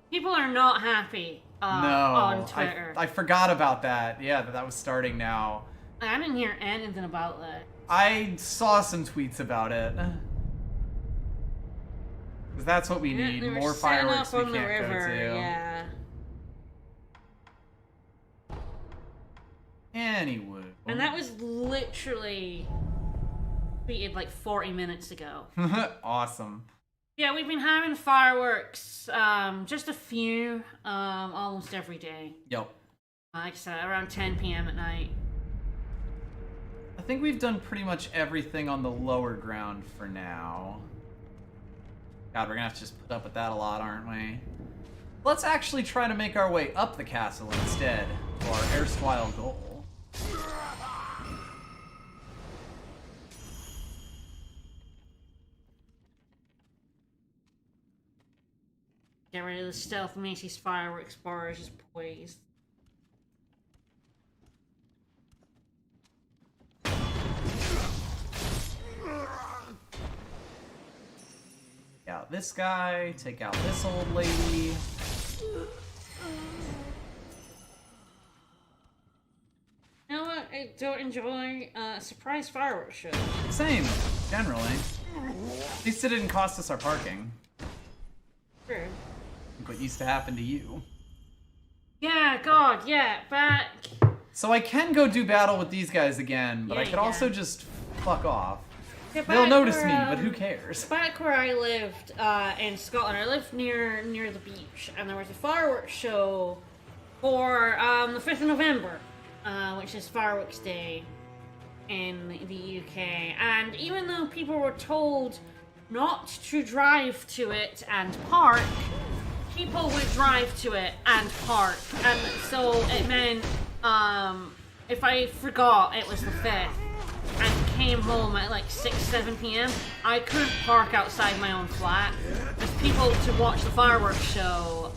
People are not happy No, on Twitter. I forgot about that. Yeah, that was starting now. I didn't hear anything about that. I saw some tweets about it. Because that's what we need. They were More setting fireworks up we on can't the river, go to. yeah. Anyway. And that was literally tweeted like 40 minutes ago. Awesome. Yeah, we've been having fireworks, just a few, almost every day. Yep. Like I said, around 10 p.m. at night. I think we've done pretty much everything on the lower ground for now. God, we're gonna have to just put up with that a lot, aren't we? Let's actually try to make our way up the castle instead, to our erstwhile goal. Get rid of the stealth Macy's fireworks bar is just poised. Take out this guy, take out this old lady. You know what? I don't enjoy surprise fireworks shows. Same, generally. At least it didn't cost us our parking. True. Like what used to happen to you. Yeah, God, yeah, back. So I can go do battle with these guys again, but Yeah, I could you also can. just fuck off. Yeah, They'll back notice where, me, but who cares? Back where I lived in Scotland, I lived near the beach, and there was a fireworks show for the 5th of November, which is Fireworks Day in the UK. And even though people were told not to drive to it and park, people would drive to it and park. And so it meant if I forgot it was the 5th, and came home at like 6-7 p.m. I couldn't park outside my own flat because people to watch the fireworks show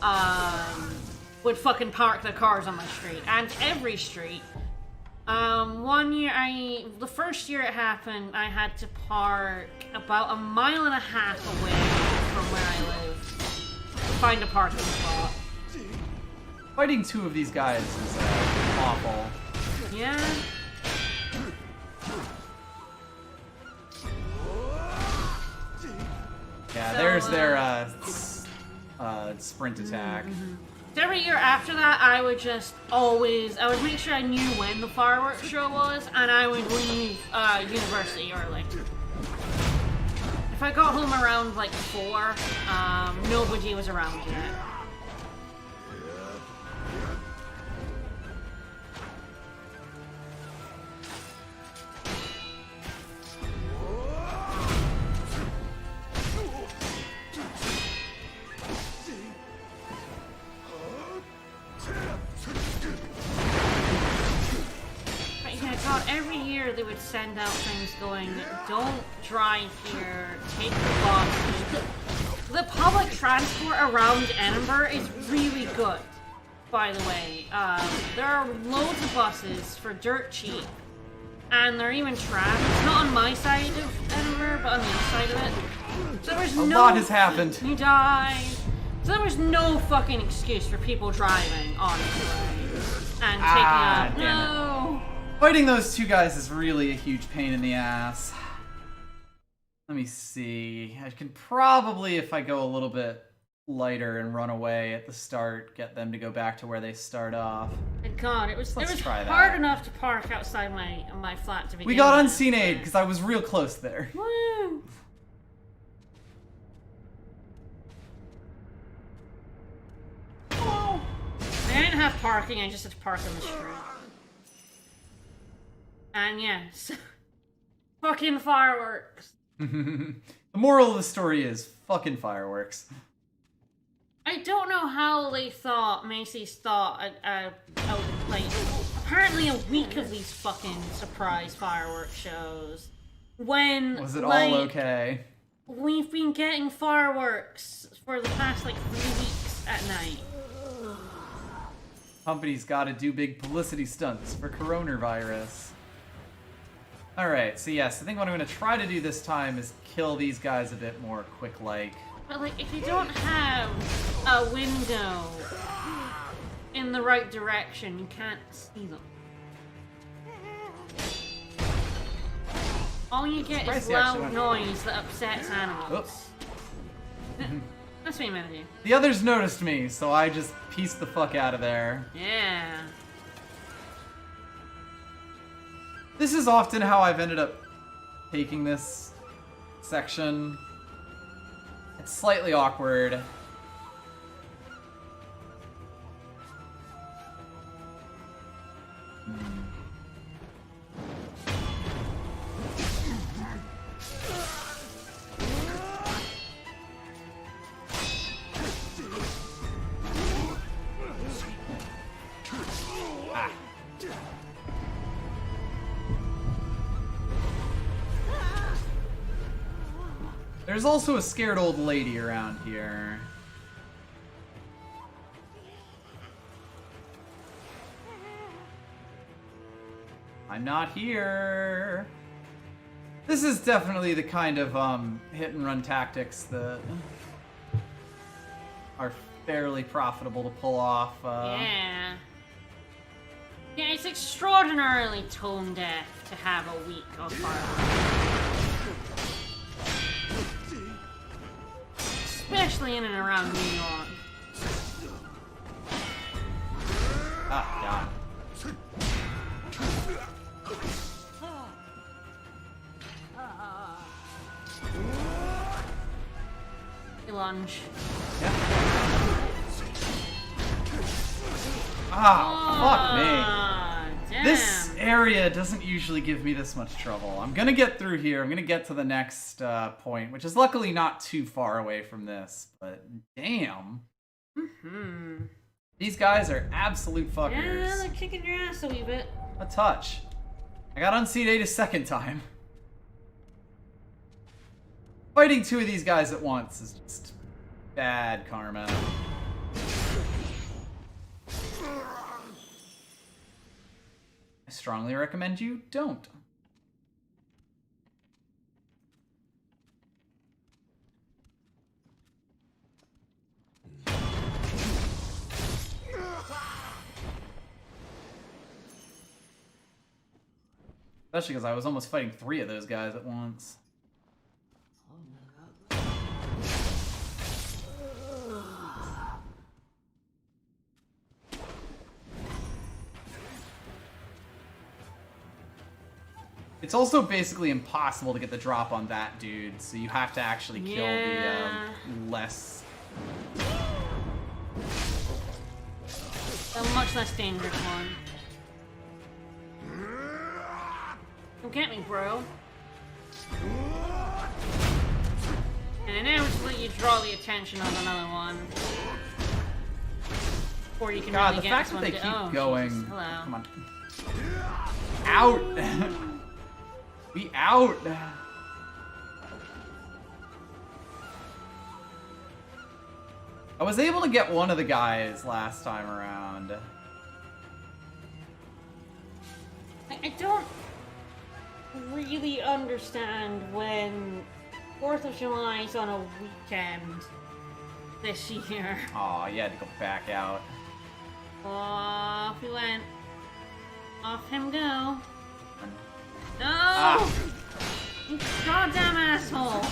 would fucking park their cars on my street, and every street. One year, the first year it happened, I had to park about 1.5 miles away from where I live to find a parking spot. Fighting two of these guys is awful. Yeah. Yeah, So, there's their sprint attack. Every year after that, I would make sure I knew when the fireworks show was, and I would leave university early. If I got home around like 4, nobody was around yet. God, every year they would send out things going, don't drive here, take the bus. The public transport around Edinburgh is really good, by the way. There are loads of buses for dirt cheap And they're even trapped. It's not on my side of Edinburgh, but on the other side of it. So there was A no... lot has happened. He died. So there was no fucking excuse for people driving on the way. And taking up... No! Fighting those two guys is really a huge pain in the ass. Let me see. I can probably, if I go a little bit lighter and run away at the start, get them to go back to where they start off. Thank God, it was try hard that. enough to park outside my flat to begin We got with, unseen aid but- because I was real close there. Woo! I didn't have parking, I just had to park on the street. And yes, fucking fireworks. The moral of the story is fucking fireworks. I don't know how they thought, Macy's thought, like, apparently a week of these fucking surprise fireworks shows. When, Was it like, all okay? We've been getting fireworks for the past, like, 3 weeks at night. Company's gotta do big publicity stunts for coronavirus. Alright, so yes, I think what I'm gonna try to do this time is kill these guys a bit more quick-like. But, like, if you don't have a window in the right direction, you can't see them. All you get is loud noise that upsets animals. Oops. That's what you meant to do. The others noticed me, so I just pieced the fuck out of there. Yeah. This is often how I've ended up taking this section. It's slightly awkward. There's also a scared old lady around here. I'm not here. This is definitely the kind of hit and run tactics that are fairly profitable to pull off. Yeah. Yeah, it's extraordinarily tone deaf to have a week of fireworks. Especially in and around New York. Ah, God. Lunge. Ah, fuck me. Damn. This area doesn't usually give me this much trouble. I'm gonna get through here. I'm gonna get to the next point, which is luckily not too far away from this. But damn. Mm-hmm. These guys are absolute fuckers. Yeah, they're kicking your ass a wee bit. A touch. I got unseen aid a second time. Fighting two of these guys at once is just bad karma. I strongly recommend you don't. Especially because I was almost fighting 3 of those guys at once. It's also basically impossible to get the drop on that dude, so you have to actually kill the less... A much less dangerous one. Don't get me, bro. And now just let you draw the attention of another one. Before you can God, really the get fact this that one they to- keep oh, going... Jesus. Hello. Come on. Out! Be out! I was able to get one of the guys last time around. I don't really understand when 4th of July is on a weekend this year. Aw, you had to go back out. Off he went. Off him go. No! Ah. You goddamn asshole!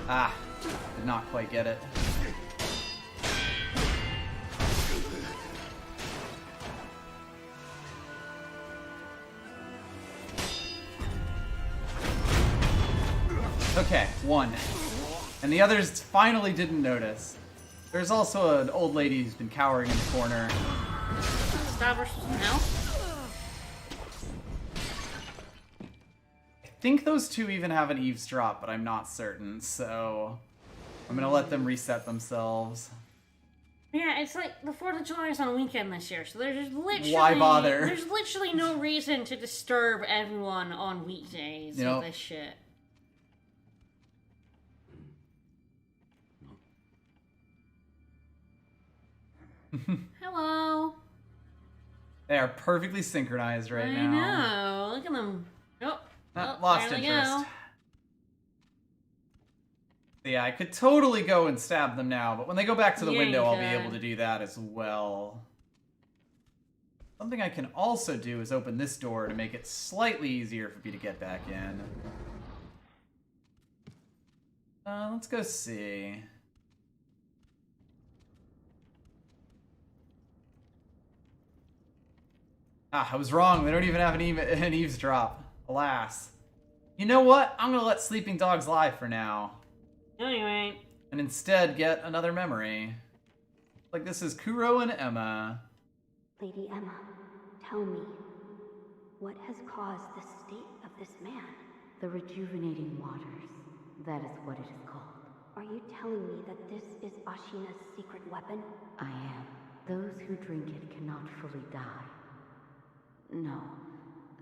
Ah, did not quite get it. Okay, one. And the others finally didn't notice. There's also an old lady who's been cowering in the corner. Stab her some health. I think those two even have an eavesdrop, but I'm not certain, so I'm gonna let them reset themselves. Yeah, it's like the 4th of July is on a weekend this year, so there's literally... Why bother? There's literally no reason to disturb everyone on weekdays with this shit. Hello. They are perfectly synchronized right now. I know. Look at them. Oh, lost there they interest. go. Yeah, I could totally go and stab them now, but when they go back to the Yeah, window, you I'll be could. able to do that as well. Something I can also do is open this door to make it slightly easier for me to get back in. Let's go see. Ah, I was wrong. They don't even have an eavesdrop. Alas. You know what? I'm gonna let sleeping dogs lie for now. Anyway. And instead get another memory. Like this is Kuro and Emma. Lady Emma, tell me, what has caused the state of this man? The rejuvenating waters. That is what it is called. Are you telling me that this is Ashina's secret weapon? I am. Those who drink it cannot fully die. No,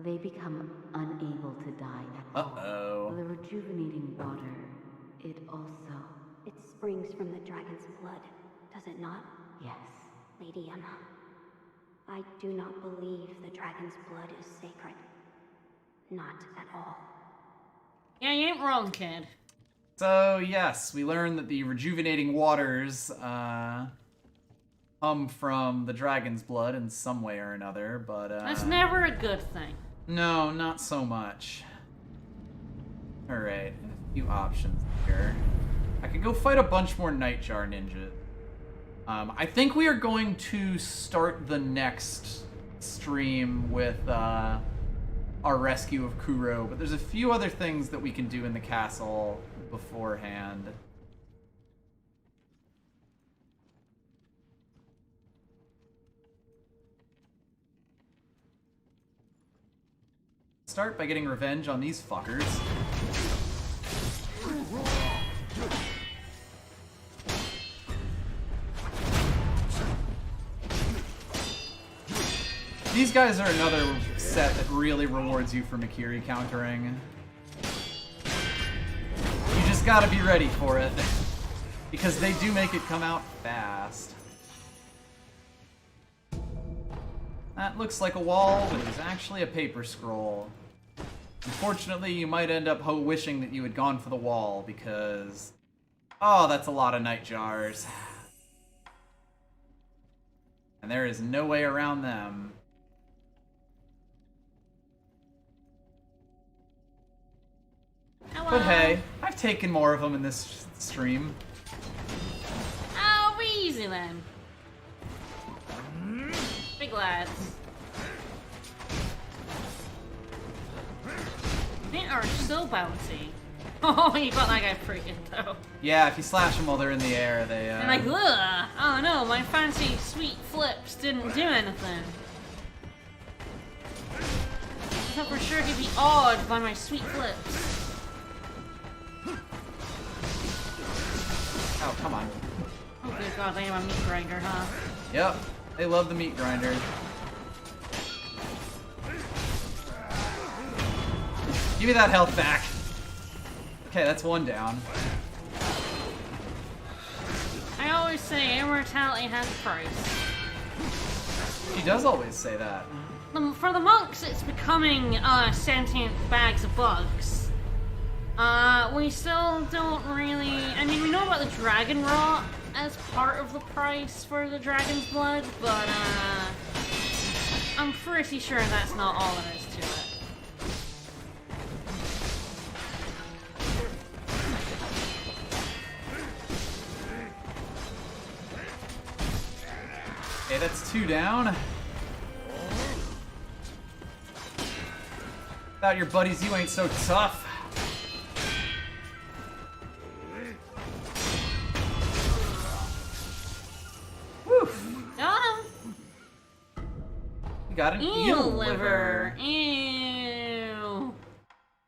they become unable to die at all. Uh-oh. The rejuvenating water, it also... It springs from the dragon's blood, does it not? Yes. Lady Emma, I do not believe the dragon's blood is sacred. Not at all. Yeah, you ain't wrong, kid. So, yes, we learned that the rejuvenating waters, come from the dragon's blood in some way or another, but, That's never a good thing. No, not so much. Alright, a few options here. I could go fight a bunch more Nightjar ninjas. I think we are going to start the next stream with, our rescue of Kuro, but there's a few other things that we can do in the castle beforehand. Start by getting revenge on these fuckers. These guys are another set that really rewards you for Makiri countering. You just gotta be ready for it, because they do make it come out fast. That looks like a wall, but it was actually a paper scroll. Unfortunately, you might end up wishing that you had gone for the wall, because... Oh, that's a lot of Nightjars. And there is no way around them. Hello. But hey, I've taken more of them in this stream. Oh, easy then. Big lads. They are so bouncy. Oh, you got that guy freaking though. Yeah, if you slash them while they're in the air, they And like, ugh! Oh no, my fancy sweet flips didn't do anything. I thought for sure he'd be awed by my sweet flips. Oh, come on. Oh good god, they have a meat grinder, huh? Yep, they love the meat grinder. Give me that health back. Okay, that's one down. I always say immortality has a price. She does always say that. For the monks, it's becoming sentient bags of bugs. We still don't really... I mean, we know about the dragon rot as part of the price for the dragon's blood, but I'm pretty sure that's not all there is to it. Okay, that's 2 down. Without your buddies, you ain't so tough. Woof. Got him. You got an eel liver. Ew.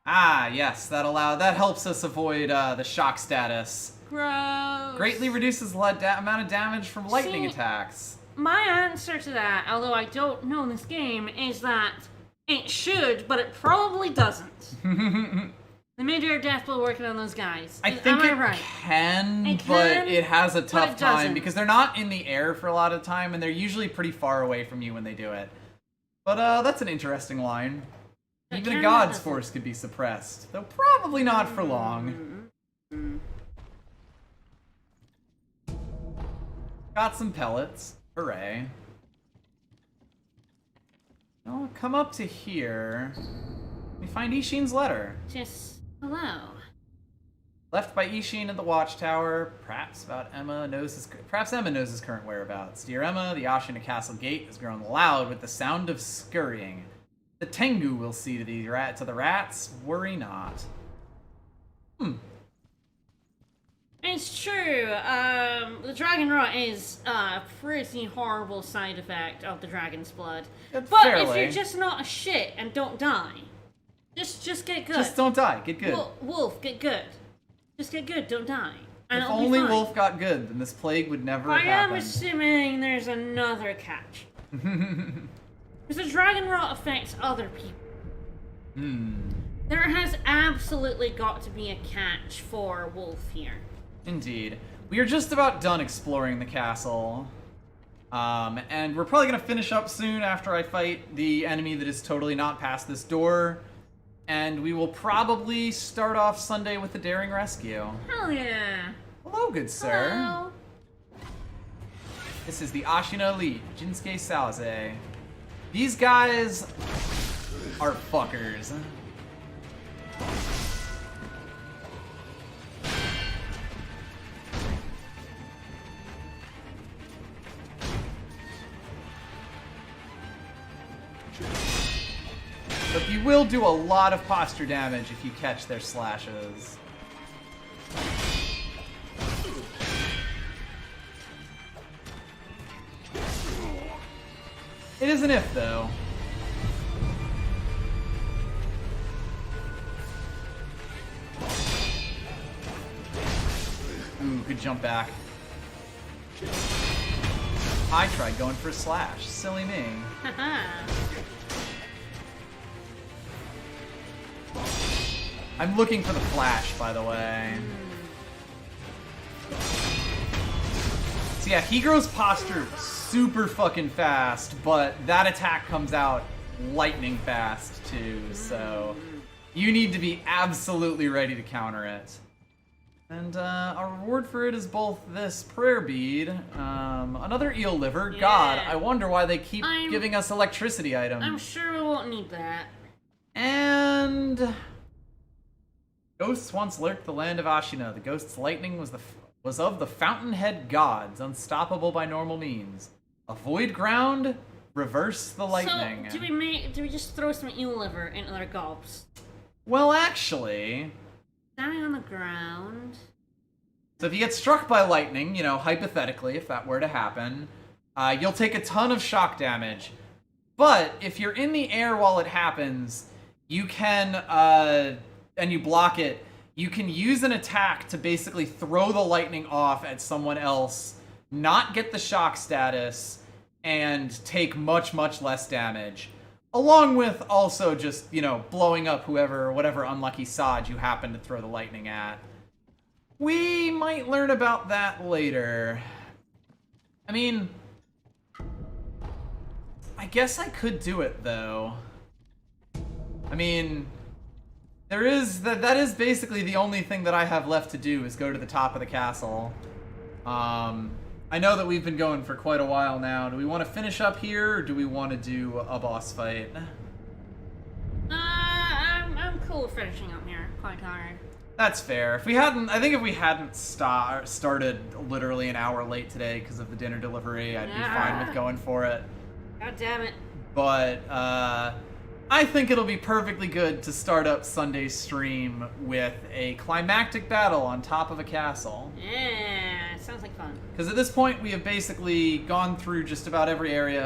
Ah, yes, that helps us avoid the shock status. Gross. Greatly reduces the amount of damage from lightning attacks. My answer to that, although I don't know this game, is that it should, but it probably doesn't. They made your Deathblow working on those guys. I think it right? can, but it has a tough time doesn't. because they're not in the air for a lot of the time, and they're usually pretty far away from you when they do it. But that's an interesting line. Even a god's force could be suppressed, though probably not for long. Got some pellets. Hooray. I'll come up to here. We find Ishin's letter. Just hello. Left by Ishin at the watchtower. Perhaps Emma knows his current whereabouts. Dear Emma, the Ashina Castle gate has grown loud with the sound of scurrying. The Tengu will see to the rats. Worry not. It's true. The dragon rot is a pretty horrible side effect of the dragon's blood. But fairly. if you're just not a shit and don't die, just get good. Just don't die. Get good. Wolf, get good. Just get good. Don't die. And If it'll be only fine. Wolf got good, then this plague would never have I am happened. assuming there's another catch. Because the dragon rot affects other people. There has absolutely got to be a catch for Wolf here. Indeed. We are just about done exploring the castle. And we're probably going to finish up soon after I fight the enemy that is totally not past this door. And we will probably start off Sunday with the Daring Rescue. Hell yeah. Hello, good sir. Hello. This is the Ashina Elite, Jinsuke Salze. These guys are fuckers. But you will do a lot of posture damage if you catch their slashes. It is an if, though. Ooh, good jump back. I tried going for a slash. Silly me. I'm looking for the flash, by the way. So yeah, he grows posture super fucking fast, but that attack comes out lightning fast too, so you need to be absolutely ready to counter it. And our reward for it is both this prayer bead, another eel liver. Yeah. God, I wonder why they keep giving us electricity items. I'm sure we won't need that. And ghosts once lurked the land of Ashina. The ghost's lightning was of the fountainhead gods, unstoppable by normal means. Avoid ground, reverse the lightning. So, do we just throw some eel liver into their gobs? Well, actually, Standing on the ground. so if you get struck by lightning, hypothetically, if that were to happen, you'll take a ton of shock damage. But if you're in the air while it happens, you can, and you block it, you can use an attack to basically throw the lightning off at someone else, not get the shock status, and take much, much less damage. Along with also just, blowing up whatever unlucky sod you happen to throw the lightning at. We might learn about that later. I mean, I I guess I could do it, though. I mean, there is... That is basically the only thing that I have left to do, is go to the top of the castle. I know that we've been going for quite a while now. Do we want to finish up here, or do we want to do a boss fight? I'm cool with finishing up here. Quite tired. That's fair. If we hadn't, I think if we hadn't started literally an hour late today because of the dinner delivery, I'd be fine with going for it. God damn it. But I think it'll be perfectly good to start up Sunday's stream with a climactic battle on top of a castle. Yeah, sounds like fun. Because at this point, we have basically gone through just about every area